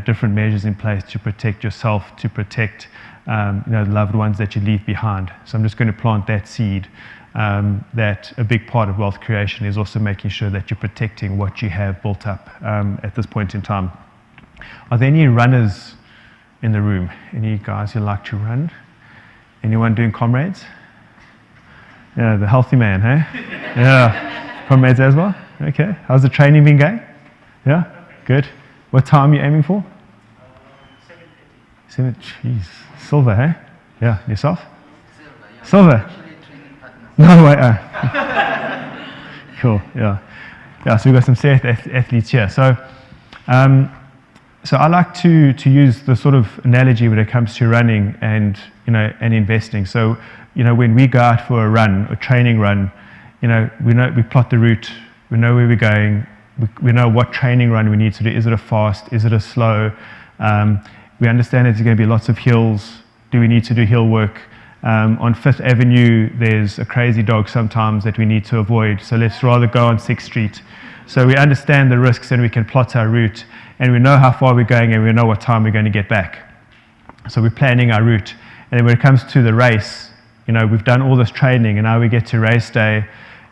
different measures in place to protect yourself, to protect, the loved ones that you leave behind. So I'm just going to plant that seed, that a big part of wealth creation is also making sure that you're protecting what you have built up at this point in time. Are there any runners in the room? Any guys who like to run? Anyone doing comrades? Yeah, the healthy man, hey? Yeah, comrades as well? Okay. How's the training been going? Yeah? Good. What time are you aiming for? 7:30. Jeez. Silver, hey? Yeah. Yourself? Silver. No way. Cool. Yeah. Yeah. So we've got some serious athletes here. So, so I like to use the sort of analogy when it comes to running and and investing. So when we go out for a run, a training run, we plot the route, we know where we're going, we know what training run we need to do. Is it a fast? Is it a slow? We understand there's going to be lots of hills. Do we need to do hill work? On Fifth Avenue, there's a crazy dog sometimes that we need to avoid, so let's rather go on 6th Street. So we understand the risks and we can plot our route, and we know how far we're going and we know what time we're going to get back. So we're planning our route. And then when it comes to the race, you know, we've done all this training and now we get to race day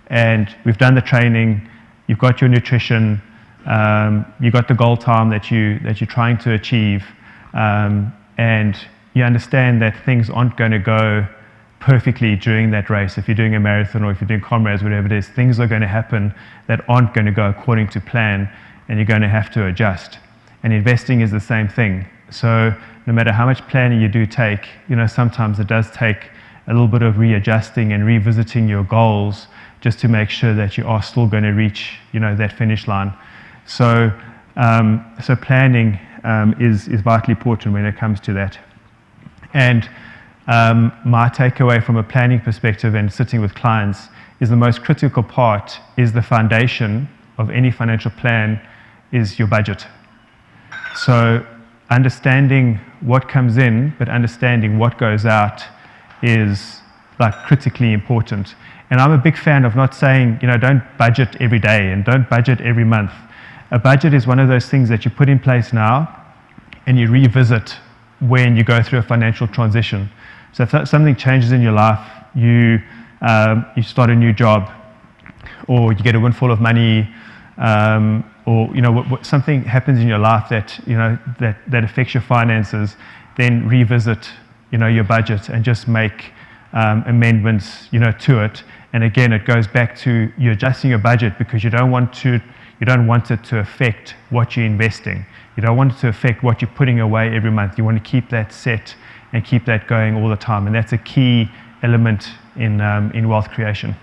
and we've done the training, you've got your nutrition, you've got the goal time that you're trying to achieve, and you understand that things aren't going to go perfectly during that race. If you're doing a marathon or if you're doing comrades, whatever it is, things are going to happen that aren't going to go according to plan, and you're going to have to adjust. And investing is the same thing. So no matter how much planning you do take, you know, sometimes it does take a little bit of readjusting and revisiting your goals just to make sure that you are still going to reach, you know, that finish line. So, so planning is vitally important when it comes to that. And my takeaway from a planning perspective and sitting with clients is the most critical part is the foundation of any financial plan is your budget. So understanding what comes in, but understanding what goes out is like critically important. And I'm a big fan of not saying, you know, don't budget every day and don't budget every month. A budget is one of those things that you put in place now and you revisit when you go through a financial transition. So if something changes in your life, you start a new job, or you get a windfall of money, or you know something happens in your life that you know that affects your finances, then revisit your budget and just make amendments to it. And again, it goes back to you adjusting your budget because you don't want it to affect what you're investing. You don't want it to affect what you're putting away every month. You want to keep that set and keep that going all the time. And that's a key element in wealth creation.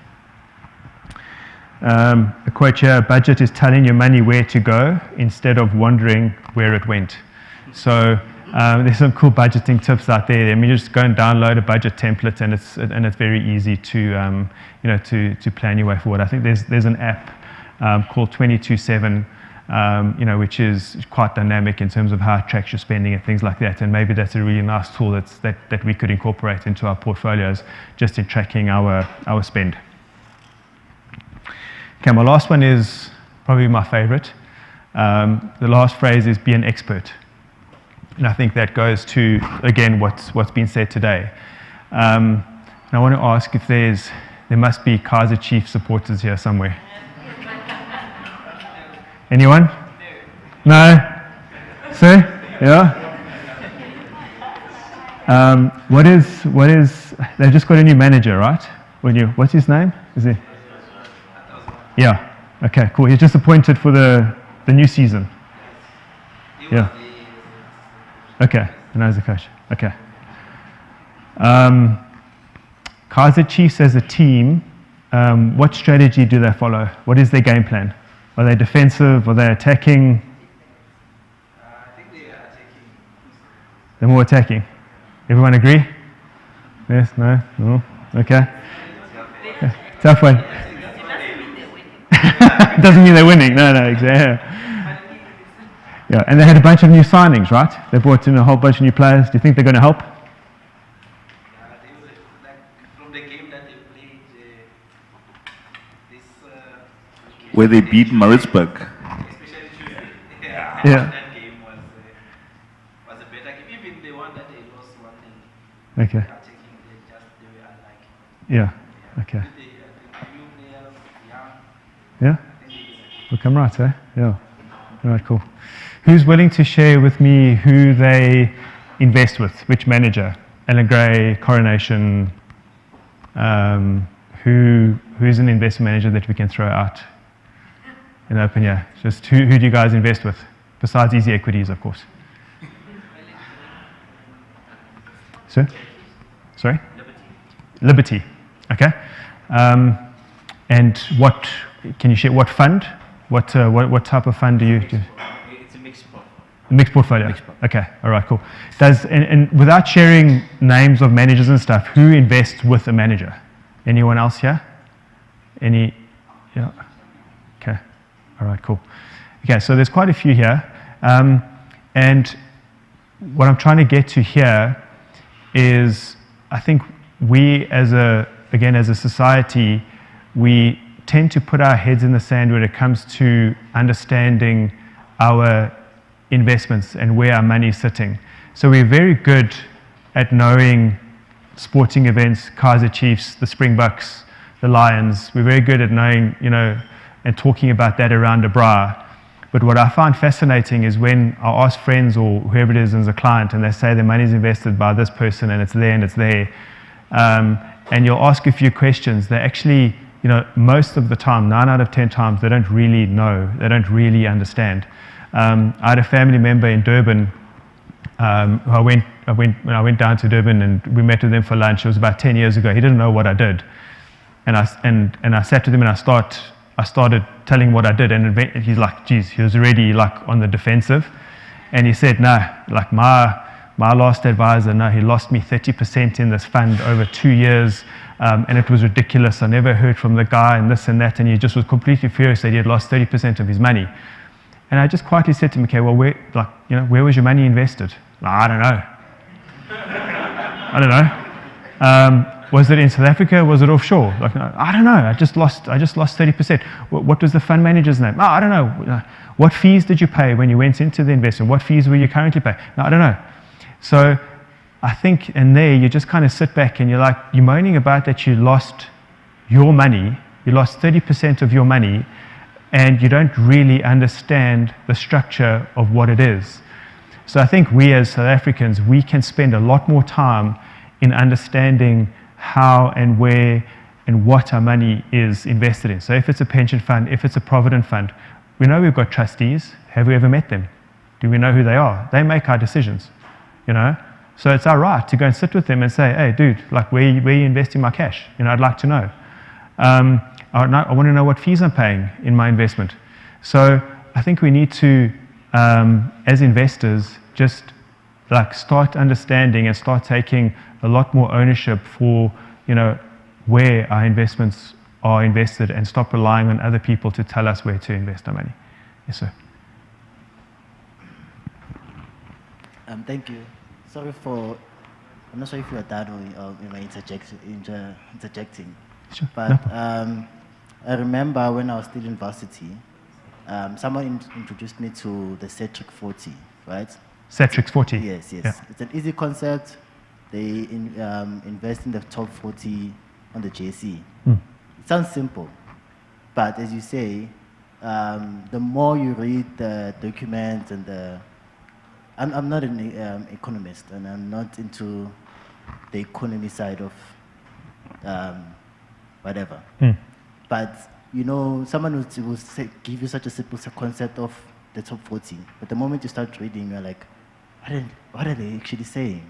A quote here: budget is telling your money where to go instead of wondering where it went. So there's some cool budgeting tips out there. I mean, you just go and download a budget template, and it's very easy to to plan your way forward. I think there's an app called 22/7, which is quite dynamic in terms of how it tracks your spending and things like that. And maybe that's a really nice tool that we could incorporate into our portfolios, just in tracking our spend. Okay, my last one is probably my favorite. The last phrase is be an expert. And I think that goes to, again, what's been said today. And I want to ask if there must be Kaiser Chief supporters here somewhere. Anyone? No? Sir? Yeah? What is, they've just got a new manager, right? What's his name? Is he? Yeah. Okay, cool. He's just appointed for the new season. Yeah. Okay. And as a coach. Okay. Kaiser Chiefs as a team, what strategy do they follow? What is their game plan? Are they defensive? Are they attacking? I think they are attacking. They're more attacking. Everyone agree? Yes? No? No? Okay. Yeah. Tough one. Doesn't mean they're winning. No, exactly. Yeah, and they had a bunch of new signings, right? They brought in a whole bunch of new players. Do you think they're going to help? From the game that they played, where they beat Maritzburg. Especially Tuesday. Yeah. That game was a better game. Even the one that they lost 1-0. Okay. They were unlucky. Yeah. Okay. Yeah? Look, I'm right, eh? Yeah. All right, cool. Who's willing to share with me who they invest with? Which manager? Alan Gray, Coronation? Who's an investment manager that we can throw out in the open here? Just who do you guys invest with? Besides Easy Equities, of course. Sir? Sorry? Liberty. Okay. And what can you share? What fund? What type of fund do you do? It's a mixed portfolio. Mixed portfolio. Okay. All right. Cool. And without sharing names of managers and stuff, who invests with a manager? Anyone else here? Any? Yeah. Okay. All right, cool. Okay, so there's quite a few here. And what I'm trying to get to here is, I think we as a society, we tend to put our heads in the sand when it comes to understanding our investments and where our money is sitting. So we're very good at knowing sporting events, Kaizer Chiefs, the Springboks, the Lions. We're very good at knowing, and talking about that around a bra. But what I find fascinating is when I ask friends or whoever it is as a client and they say their money is invested by this person and it's there and it's there, and you'll ask a few questions, they actually, most of the time, 9 out of 10 times, they don't really know, they don't really understand. I had a family member in Durban who I went down to Durban and we met with him for lunch. It was about 10 years ago. He didn't know what I did. And I sat with him and I started telling him what I did, and he's like, geez, he was already like on the defensive. And he said, no, like my last advisor, no, he lost me 30% in this fund over 2 years, and it was ridiculous. I never heard from the guy and this and that, and he just was completely furious that he had lost 30% of his money. And I just quietly said to him, okay, well, where was your money invested? I don't know. I don't know. Was it in South Africa? Was it offshore? Like, no, I don't know. I just lost 30%. What was the fund manager's name? I don't know. What fees did you pay when you went into the investment? What fees were you currently paying? No, I don't know. So I think in there you just kind of sit back and you're moaning about that you lost your money. You lost 30% of your money, and you don't really understand the structure of what it is. So I think we as South Africans, we can spend a lot more time in understanding how and where and what our money is invested in. So if it's a pension fund, if it's a provident fund, we know we've got trustees. Have we ever met them? Do we know who they are? They make our decisions, So it's our right to go and sit with them and say, hey, dude, where are you investing my cash? I'd like to know. I want to know what fees I'm paying in my investment. So I think we need to, as investors, just start understanding and start taking a lot more ownership for, where our investments are invested, and stop relying on other people to tell us where to invest our money. Yes, sir. Thank you. Sorry for, I'm not sure if you are done or am I interjecting. Sure. But I remember when I was still in varsity, someone introduced me to the Cetric 40, right? Cetric 40? Yes, yes. Yeah. It's an easy concept. They invest in the top 40 on the JSE. It sounds simple, but as you say, the more you read the documents and I'm not an economist, and I'm not into the economy side of whatever. But someone will give you such a simple concept of the top 40, but the moment you start reading, you're like, what are they actually saying?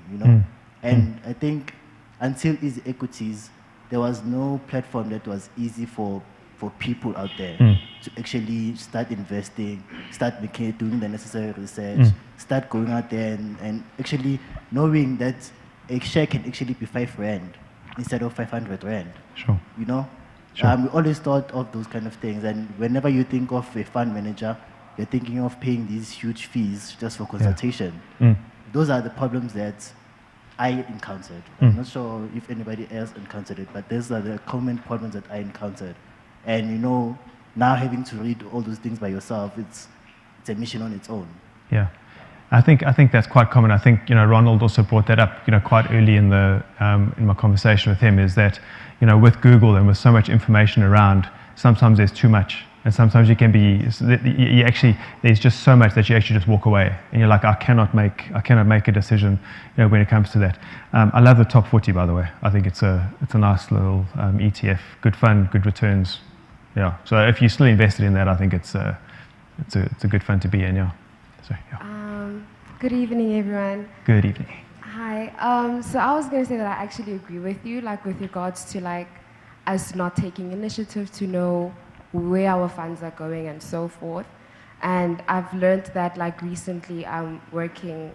And I think until Easy Equities, there was no platform that was easy for people out there to actually start investing, start doing the necessary research, start going out there and actually knowing that a share can actually be 5 rand instead of 500 rand. Sure. Sure. We always thought of those kind of things, and whenever you think of a fund manager, you're thinking of paying these huge fees just for consultation. Those are the problems that I encountered. I'm not sure if anybody else encountered it, but those are the common problems that I encountered. And now having to read all those things by yourself, it's a mission on its own. Yeah, I think that's quite common. I think Ronald also brought that up quite early in my conversation with him. Is that with Google and with so much information around, sometimes there's too much, and sometimes you can be there's just so much that you actually just walk away, and you're like, I cannot make a decision when it comes to that. I love the top 40, by the way. I think it's a nice little ETF, good fund, good returns. Yeah. So if you're still invested in that, I think it's a good fund to be in. Yeah. So yeah. Good evening, everyone. Good evening. Hi. So I was going to say that I actually agree with you, with regards to us not taking initiative to know where our funds are going and so forth. And I've learned that recently I'm working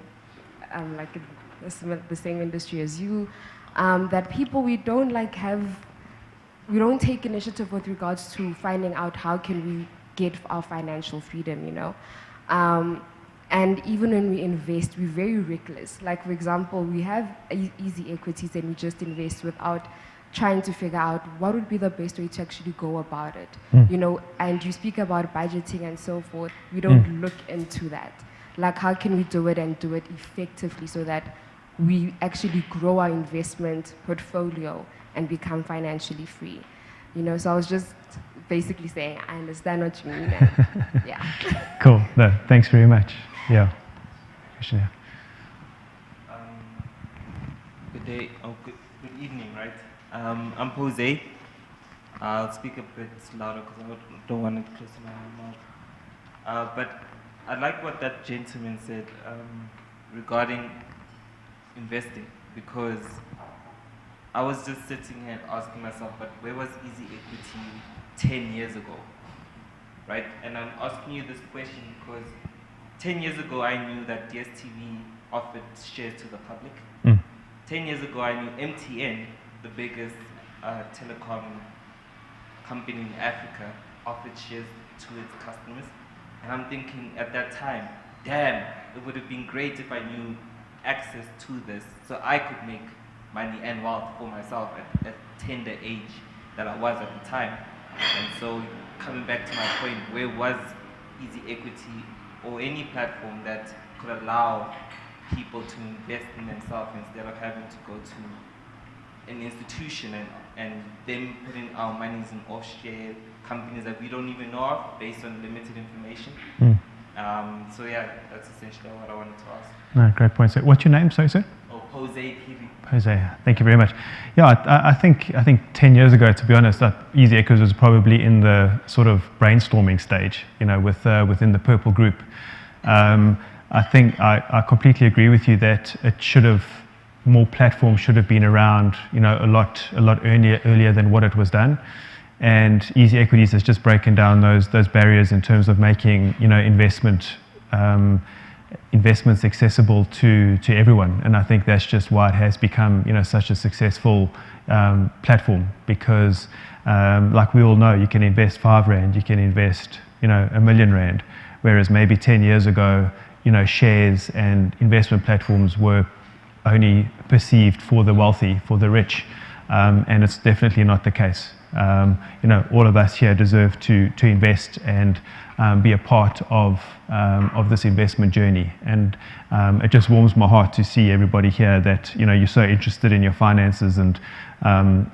in the same industry as you, that people we don't take initiative with regards to finding out how can we get our financial freedom, you know. And even when we invest, we're very reckless. Like, for example, we have easy equities and we just invest without trying to figure out what would be the best way to actually go about it. You know, and you speak about budgeting and so forth. We don't look into that. Like, how can we do it and do it effectively so that we actually grow our investment portfolio and become financially free? You know, so I was just basically saying, I understand what you mean. And, yeah. Cool. No, thanks very much. Yeah. Question here. Good day. Oh, good evening, right? I'm Jose. I'll speak a bit louder because I don't want it close to my mouth. But I like what that gentleman said regarding investing, because I was just sitting here asking myself, but where was easy equity 10 years ago, right? And I'm asking you this question because 10 years ago I knew that DSTV offered shares to the public. 10 years ago I knew MTN, the biggest telecom company in Africa, offered shares to its customers. And I'm thinking at that time, damn, it would have been great if I knew access to this so I could make money and wealth for myself at tender age that I was at the time. And so coming back to my point, where was easy equity or any platform that could allow people to invest in themselves instead of having to go to an institution and them putting our monies in offshore companies that we don't even know of based on limited information. So yeah, that's essentially what I wanted to ask. No, great point. So what's your name, sorry, sir? Oh, Jose Kiri. Jose, thank you very much. Yeah, I think 10 years ago, to be honest, Easy Echoes was probably in the sort of brainstorming stage, you know, within the Purple Group. I think I completely agree with you that more platforms should have been around, you know, a lot earlier than what it was done. And Easy Equities has just broken down those barriers in terms of making, you know, investments accessible to everyone. And I think that's just why it has become, you know, such a successful platform, because like we all know, you can invest R5, you can invest, you know, R1 million, whereas maybe 10 years ago, you know, shares and investment platforms were only perceived for the wealthy, for the rich, and it's definitely not the case. You know, all of us here deserve to invest and be a part of this investment journey. And it just warms my heart to see everybody here that, you know, you're so interested in your finances, and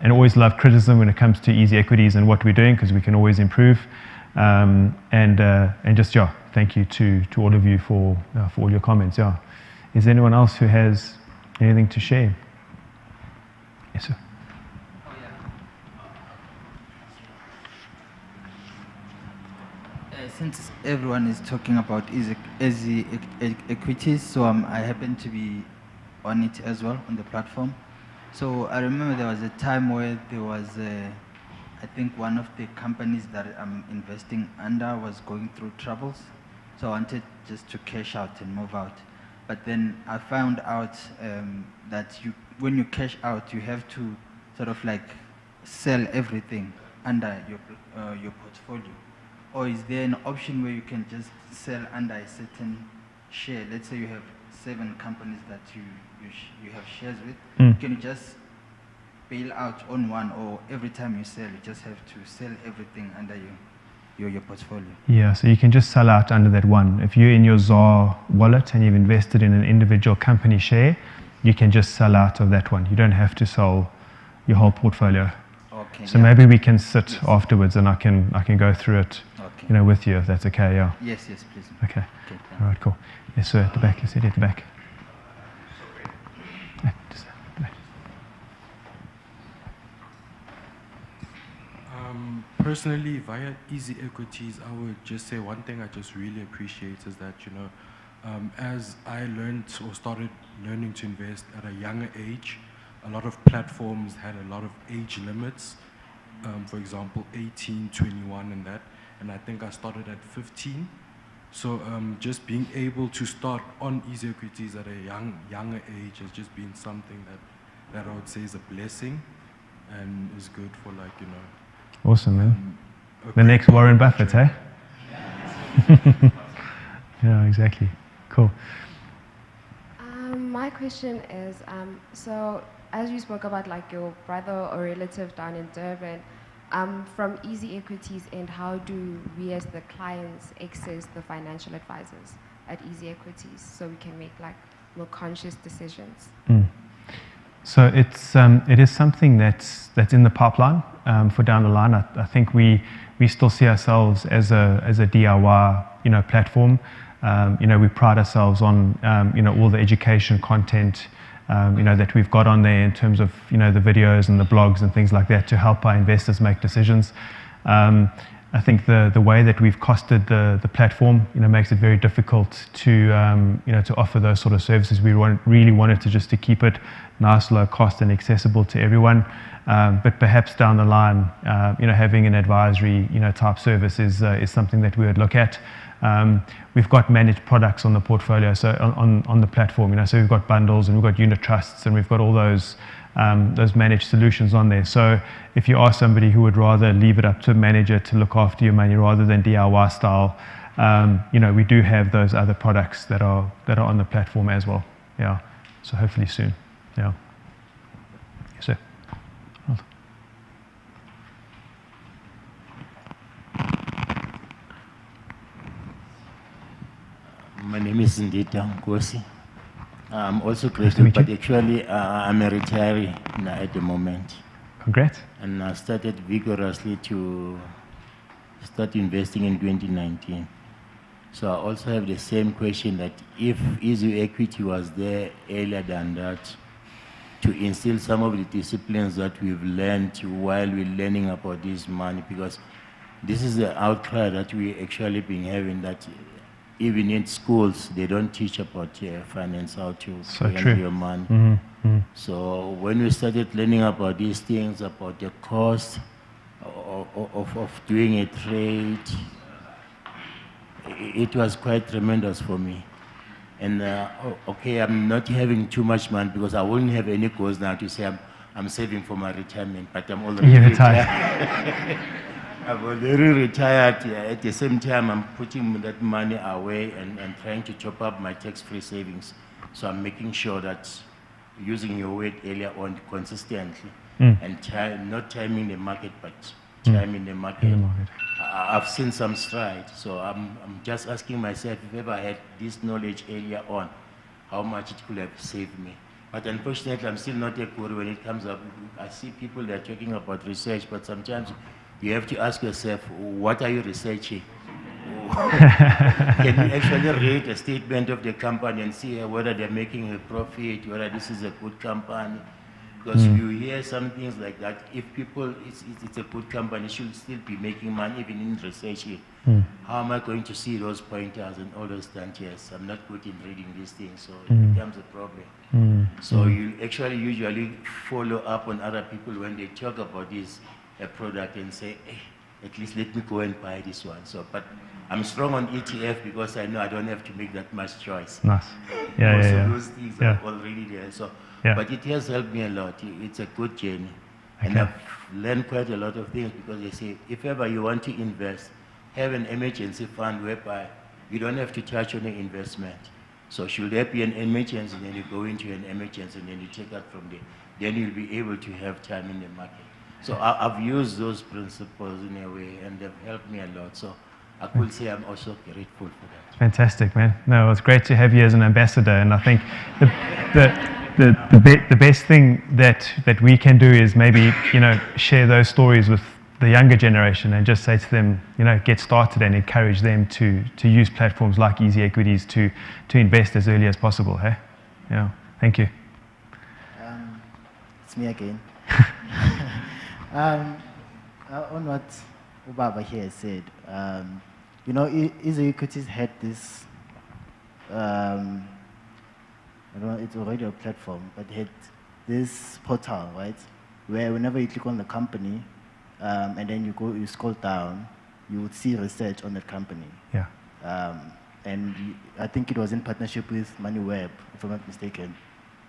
always love criticism when it comes to Easy Equities and what we're doing, because we can always improve. And just, yeah, thank you to all of you for all your comments. Yeah. Is there anyone else who has anything to share? Yes, sir. Since everyone is talking about easy equities, so I happen to be on it as well, on the platform. So I remember there was a time where there was, I think one of the companies that I'm investing under was going through troubles. So I wanted just to cash out and move out. But then I found out that when you cash out, you have to sort of like sell everything under your portfolio. Or is there an option where you can just sell under a certain share? Let's say you have 7 companies that you have shares with. Can you just bail out on one, or every time you sell, you just have to sell everything under your portfolio? Yeah, so you can just sell out under that one. If you're in your ZAR wallet and you've invested in an individual company share, you can just sell out of that one. You don't have to sell your whole portfolio. Okay. So maybe we can sit afterwards and I can go through it, okay, you know, with you, if that's okay. Yeah. Yes, please. Okay. All right, cool. Yes, sir, at the back. Yes, at the back. Personally, via Easy Equities, I would just say one thing I just really appreciate is that, you know, as I learned or started learning to invest at a younger age, a lot of platforms had a lot of age limits. For example, 18, 21 and that. And I think I started at 15. So just being able to start on Easy Equities at a younger age has just been something that I would say is a blessing and is good for, like, you know. Awesome, man. The next Warren Buffett, eh? Yeah, exactly. Cool. My question is, so as you spoke about like your brother or relative down in Durban, from Easy Equities and how do we as the clients access the financial advisors at Easy Equities so we can make like more conscious decisions? So it is something that's in the pipeline for down the line. I think we still see ourselves as a DIY platform. We pride ourselves on all the education content that we've got on there in terms of the videos and the blogs and things like that to help our investors make decisions. I think the way that we've costed the platform makes it very difficult to offer those sort of services. We really wanted to keep it nice, low cost and accessible to everyone. But perhaps down the line, having an advisory type service is something that we would look at. We've got managed products on the portfolio, so on the platform, so we've got bundles and we've got unit trusts and we've got all those managed solutions on there. So if you are somebody who would rather leave it up to a manager to look after your money rather than DIY style, we do have those other products that are on the platform as well. Yeah. So hopefully soon. Yeah. Yes, sir. My name is Ndita Nkosi. I'm also grateful, but actually I'm a retiree now at the moment. Congrats. And I started vigorously to start investing in 2019. So I also have the same question that if Easy Equity was there earlier than that, to instill some of the disciplines that we've learned while we're learning about this money, because this is the outcry that we actually been having, that even in schools, they don't teach about finance, how to handle your money. So when we started learning about these things, about the cost of doing a trade, it was quite tremendous for me. And okay, I'm not having too much money because I won't have any goals now to say I'm saving for my retirement, but I'm already retired. I've already retired. At the same time, I'm putting that money away and trying to top up my tax-free savings. So I'm making sure that using your word earlier on consistently and not timing the market, but timing the market. I've seen some stride. So I'm just asking myself, if ever I had this knowledge earlier on, how much it could have saved me. But unfortunately, I'm still not a guru when it comes up. I see people that are talking about research, but sometimes you have to ask yourself, what are you researching? Can you actually read a statement of the company and see whether they're making a profit, whether this is a good company? Because you hear some things like that. If people, it's a good company, should still be making money even in research. How am I going to see those pointers and all those dangers? I'm not good in reading these things, so it becomes a problem. So you actually usually follow up on other people when they talk about this a product and say, hey, at least let me go and buy this one. So, but I'm strong on ETF because I know I don't have to make that much choice. Nice. Yeah, Most yeah, of yeah. those things Yeah. are already there. So, Yeah. but it has helped me a lot. It's a good journey. Okay. And I've learned quite a lot of things because they say, if ever you want to invest, have an emergency fund whereby you don't have to touch on the investment. So should there be an emergency, then you go into an emergency and then you take out from there. Then you'll be able to have time in the market. So I've used those principles in a way and they've helped me a lot. So I could say I'm also grateful for that. Fantastic, man. No, it's great to have you as an ambassador, and I think the best thing that we can do is maybe share those stories with the younger generation and just say to them, get started and encourage them to use platforms like Easy Equities to invest as early as possible. Hey, yeah. Thank you. It's me again. On what Ubaba here said, Easy Equities had this, I don't know, it's already a platform, but it had this portal, right? Where whenever you click on the company, and then you scroll down, you would see research on that company. Yeah. And I think it was in partnership with MoneyWeb, if I'm not mistaken.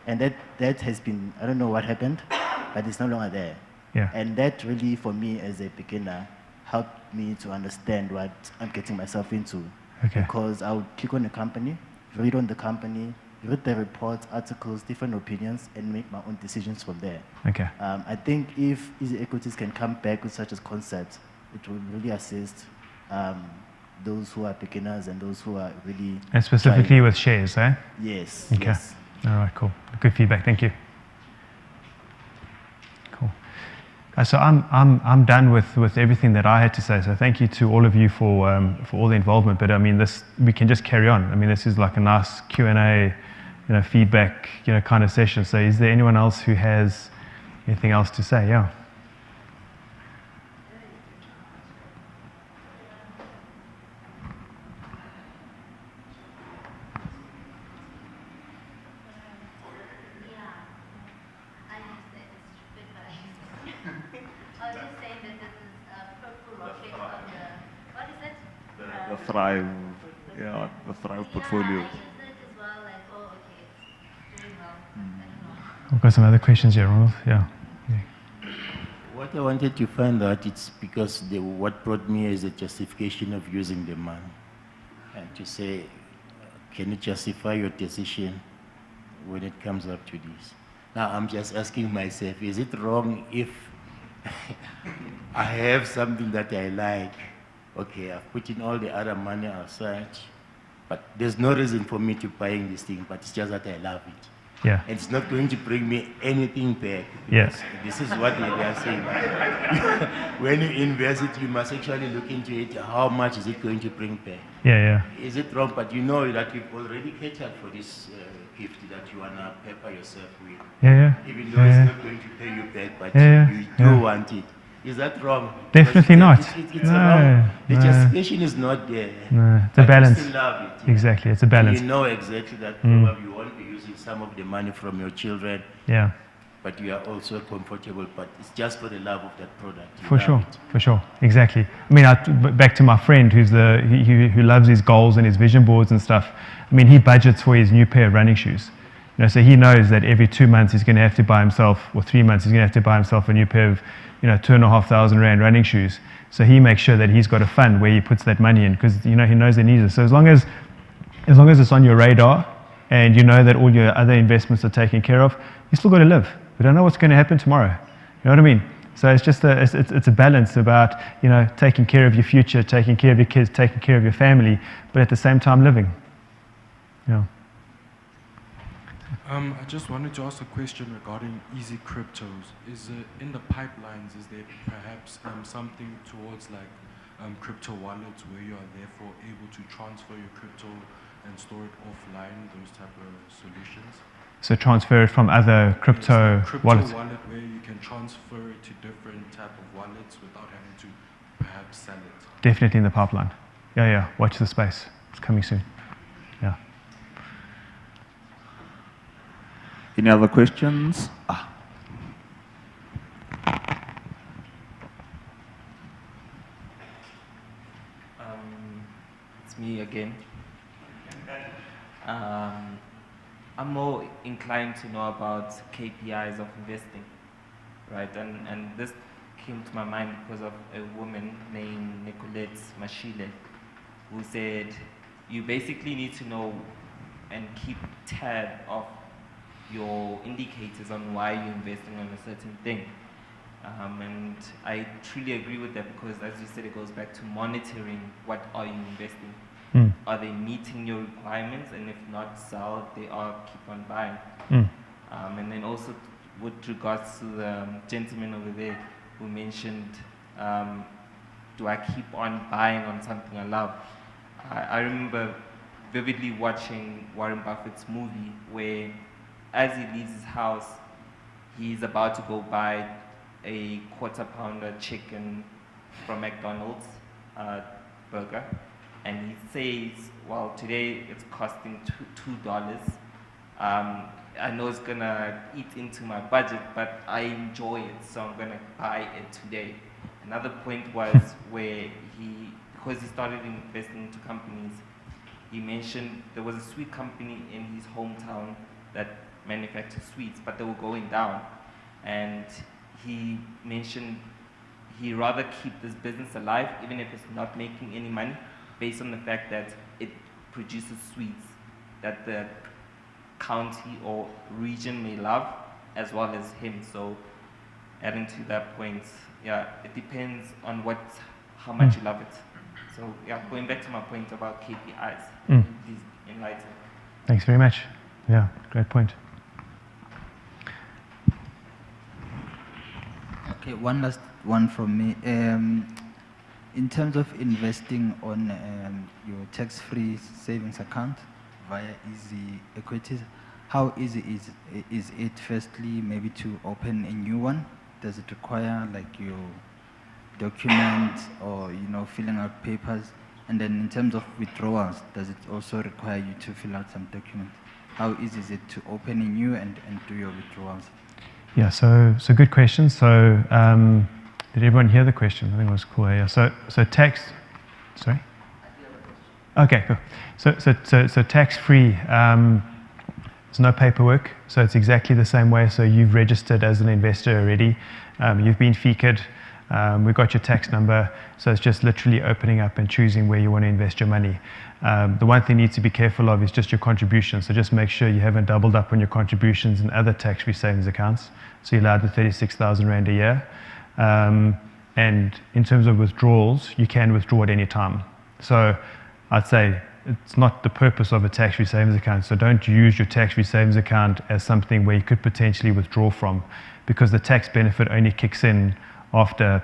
And that has been, I don't know what happened, but it's no longer there. Yeah. And that really, for me as a beginner, helped me to understand what I'm getting myself into. Okay. Because I would click on a company, read on the company, read the reports, articles, different opinions, and make my own decisions from there. Okay. I think if easy equities can come back with such a concept, it will really assist those who are beginners and those who are really And specifically trying. with shares, eh? Yes. Okay. Yes. All right, cool. Good feedback. Thank you. Cool. So I'm done with everything that I had to say. So thank you to all of you for all the involvement. But I mean, we can just carry on. I mean, this is like a nice Q&A, feedback, kind of session. So is there anyone else who has anything else to say? Yeah. The Thrive, the Thrive portfolio. I've got some other questions here, Ronald. Yeah. What I wanted to find out, it's because what brought me is the justification of using the money. And to say, can you justify your decision when it comes up to this? Now, I'm just asking myself, is it wrong if I have something that I like? Okay, I've put in all the other money aside, but there's no reason for me to buying this thing, but it's just that I love it. Yeah. And it's not going to bring me anything back. Yes. This is what they are saying. When you invest it, you must actually look into it. How much is it going to bring back? Yeah. Is it wrong? But you know that you've already catered for this gift that you want to pepper yourself with. Yeah. Even though it's not going to pay you back, but you do want it. Is that wrong? Definitely not. It's No, wrong. The no. justification is not there. No, it's a But balance. You still love it. Exactly, it's a balance. You know exactly that Mm. probably you won't be using some of the money from your children. Yeah. But you are also comfortable, but it's just for the love of that product. You For love sure, it. for sure, exactly. I mean, back to my friend who loves his goals and his vision boards and stuff. I mean, he budgets for his new pair of running shoes. So he knows that every 2 months he's going to have to buy himself, or 3 months he's going to have to buy himself a new pair of, 2,500 rand running shoes. So he makes sure that he's got a fund where he puts that money in because he knows he needs it. So as long as it's on your radar and you know that all your other investments are taken care of, you still got to live. We don't know what's going to happen tomorrow. You know what I mean? So it's just it's a balance about taking care of your future, taking care of your kids, taking care of your family, but at the same time living. Yeah. I just wanted to ask a question regarding easy cryptos. Is in the pipelines, is there perhaps something towards crypto wallets where you are therefore able to transfer your crypto and store it offline, those type of solutions? So transfer it from other crypto wallets. Wallet where you can transfer it to different type of wallets without having to perhaps sell it. Definitely in the pipeline. Yeah. Watch the space. It's coming soon. Yeah. Any other questions? It's me again. I'm more inclined to know about KPIs of investing, right? And this came to my mind because of a woman named Nicolette Mashile, who said you basically need to know and keep tab of your indicators on why you're investing on a certain thing. And I truly agree with that because, as you said, it goes back to monitoring what are you investing. Mm. Are they meeting your requirements? And if not, sell. They are, keep on buying. Mm. And then also with regards to the gentleman over there who mentioned, do I keep on buying on something I love? I remember vividly watching Warren Buffett's movie where as he leaves his house, he's about to go buy a quarter-pounder chicken from McDonald's burger. And he says, well, today it's costing $2. I know it's gonna eat into my budget, but I enjoy it, so I'm gonna buy it today. Another point was where because he started investing into companies, he mentioned there was a sweet company in his hometown that manufactured sweets, but they were going down. And he mentioned he rather keep this business alive, even if it's not making any money, based on the fact that it produces sweets that the county or region may love, as well as him. So adding to that point, yeah, it depends on how much you love it. So yeah, going back to my point about KPIs, please enlighten. Thanks very much. Yeah, great point. Okay, one last one from me. In terms of investing on your tax-free savings account via easy equities, how easy is it firstly maybe to open a new one? Does it require like your documents or filling out papers? And then in terms of withdrawals, does it also require you to fill out some documents? How easy is it to open a new and do your withdrawals? Yeah, so good question. So did everyone hear the question? I think it was cool. Yeah. So tax. Sorry. Okay, cool. So tax-free. There's no paperwork, so it's exactly the same way. So you've registered as an investor already. You've been FICA'd. We've got your tax number. So it's just literally opening up and choosing where you want to invest your money. The one thing you need to be careful of is just your contributions. So just make sure you haven't doubled up on your contributions in other tax-free savings accounts. So you're allowed the 36,000 Rand a year. And in terms of withdrawals, you can withdraw at any time. So I'd say it's not the purpose of a tax-free savings account. So don't use your tax-free savings account as something where you could potentially withdraw from, because the tax benefit only kicks in after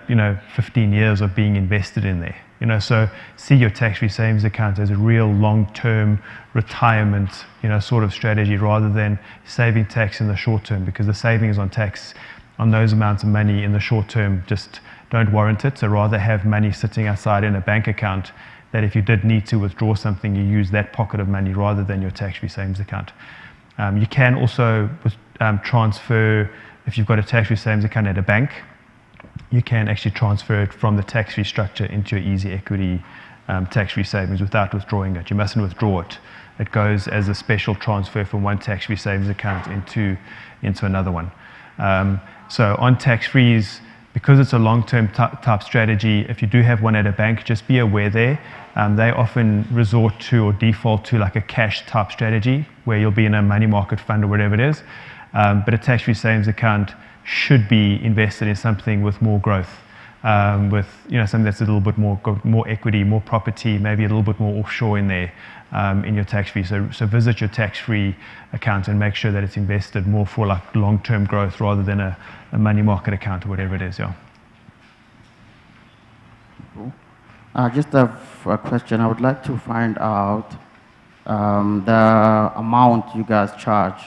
15 years of being invested in there. So see your tax-free savings account as a real long-term retirement sort of strategy, rather than saving tax in the short term, because the savings on tax on those amounts of money in the short term just don't warrant it. So rather have money sitting outside in a bank account that if you did need to withdraw something, you use that pocket of money rather than your tax-free savings account. You can also transfer, if you've got a tax-free savings account at a bank, you can actually transfer it from the tax-free structure into your easy equity tax-free savings without withdrawing it. You mustn't withdraw it. It goes as a special transfer from one tax-free savings account into another one. So on tax-frees, because it's a long-term type strategy, if you do have one at a bank, just be aware there. They often resort to or default to like a cash type strategy where you'll be in a money market fund or whatever it is. But a tax-free savings account should be invested in something with more growth, with something that's a little bit more equity, more property, maybe a little bit more offshore in there in your tax-free. So visit your tax-free account and make sure that it's invested more for like long-term growth rather than a money market account or whatever it is. Yeah. Cool. Just a question. I would like to find out the amount you guys charge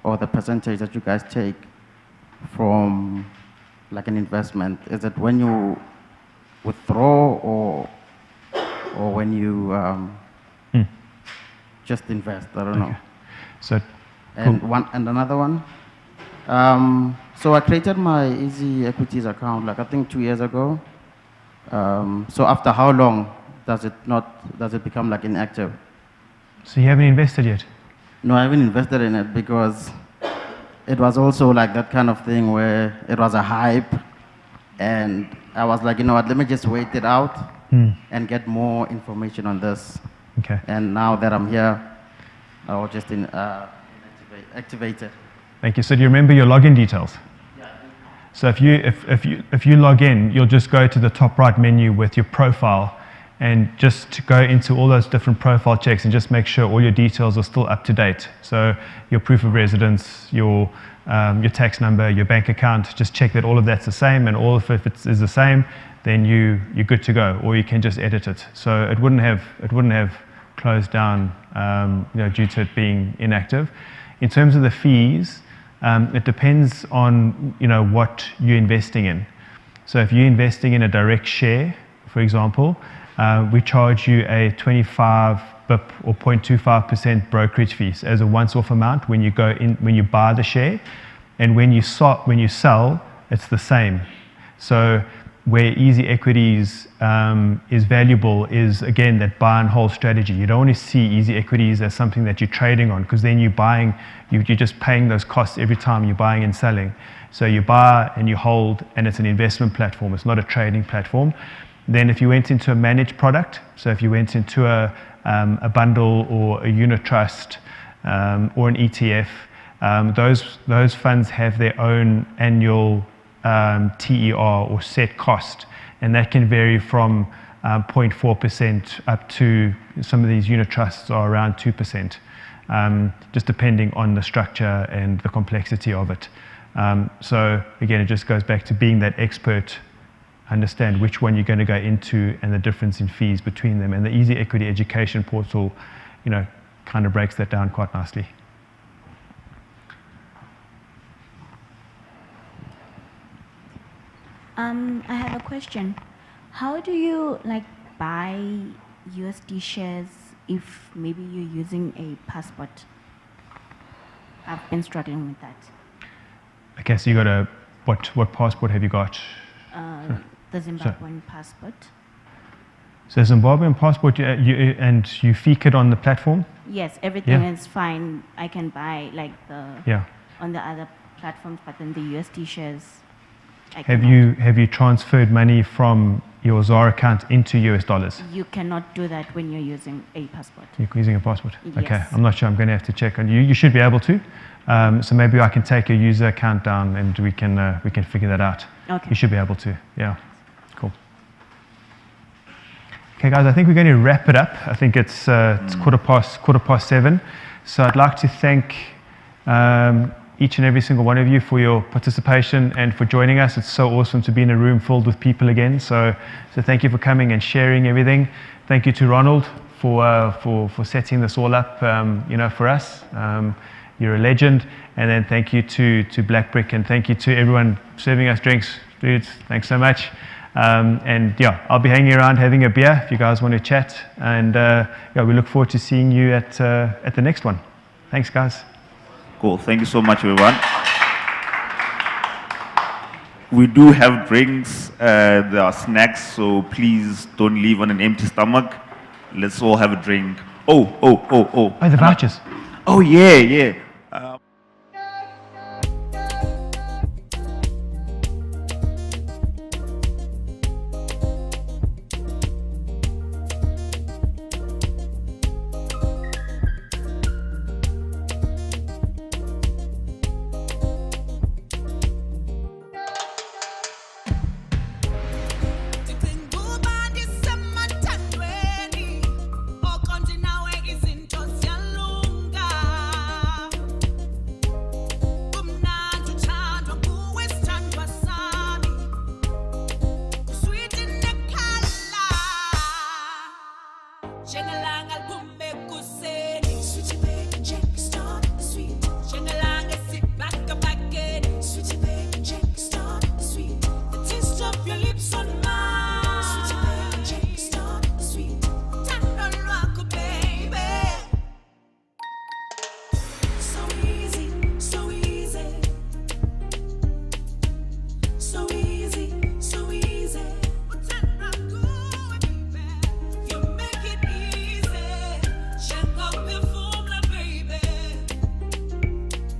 or the percentage that you guys take from like an investment. Is it when you withdraw or when you just invest? I don't know. So, and another one. So I created my Easy Equities account like I think 2 years ago. So after how long does it become like inactive? So you haven't invested yet? No, I haven't invested in it because it was also like that kind of thing where it was a hype, and I was like, you know what, let me just wait it out and get more information on this. Okay. And now that I'm here, I'll just activate it. Thank you. So do you remember your login details? Yeah. So if you log in, you'll just go to the top right menu with your profile and just go into all those different profile checks and just make sure all your details are still up to date. So your proof of residence, your tax number, your bank account, just check that all of that's the same, and all of it, if it is the same, then you're good to go, or you can just edit it. So it wouldn't have closed down due to it being inactive. In terms of the fees, it depends on what you're investing in. So if you're investing in a direct share, for example, we charge you a 25 BIP or 0.25% brokerage fees as a once-off amount when you buy the share, and when you sell, it's the same. So where easy equities is valuable is, again, that buy and hold strategy. You don't want to see easy equities as something that you're trading on, because then you're just paying those costs every time you're buying and selling. So you buy and you hold, and it's an investment platform. It's not a trading platform. Then if you went into a managed product, so if you went into a bundle or a unit trust or an ETF, those funds have their own annual TER or set cost, and that can vary from 0.4% up to, some of these unit trusts are around 2%, just depending on the structure and the complexity of it. So again, it just goes back to being that expert, understand which one you're going to go into and the difference in fees between them. And the Easy Equity Education Portal, kind of breaks that down quite nicely. I have a question. How do you buy USD shares if maybe you're using a passport? I've been struggling with that. Okay, so you got what passport have you got? The Zimbabwean passport. So Zimbabwean passport, and you feek it on the platform? Yes, everything is fine. I can buy on the other platforms, but then the USD shares. Have you transferred money from your ZAR account into US dollars? You cannot do that when you're using a passport. You're using a passport? Yes. Okay, I'm not sure. I'm going to have to check on you. You should be able to. So maybe I can take your user account down and we can figure that out. Okay. You should be able to. Yeah. Cool. Okay, guys. I think we're going to wrap it up. I think it's quarter past 7. So I'd like to thank each and every single one of you for your participation and for joining us. It's so awesome to be in a room filled with people again. So thank you for coming and sharing everything. Thank you to Ronald for setting this all up, for us. You're a legend. And then thank you to Black Brick, and thank you to everyone serving us drinks. Dudes, thanks so much. And I'll be hanging around having a beer if you guys want to chat. And we look forward to seeing you at the next one. Thanks, guys. Cool. Thank you so much, everyone. We do have drinks. There are snacks, so please don't leave on an empty stomach. Let's all have a drink. Oh, the vouchers. Oh, yeah.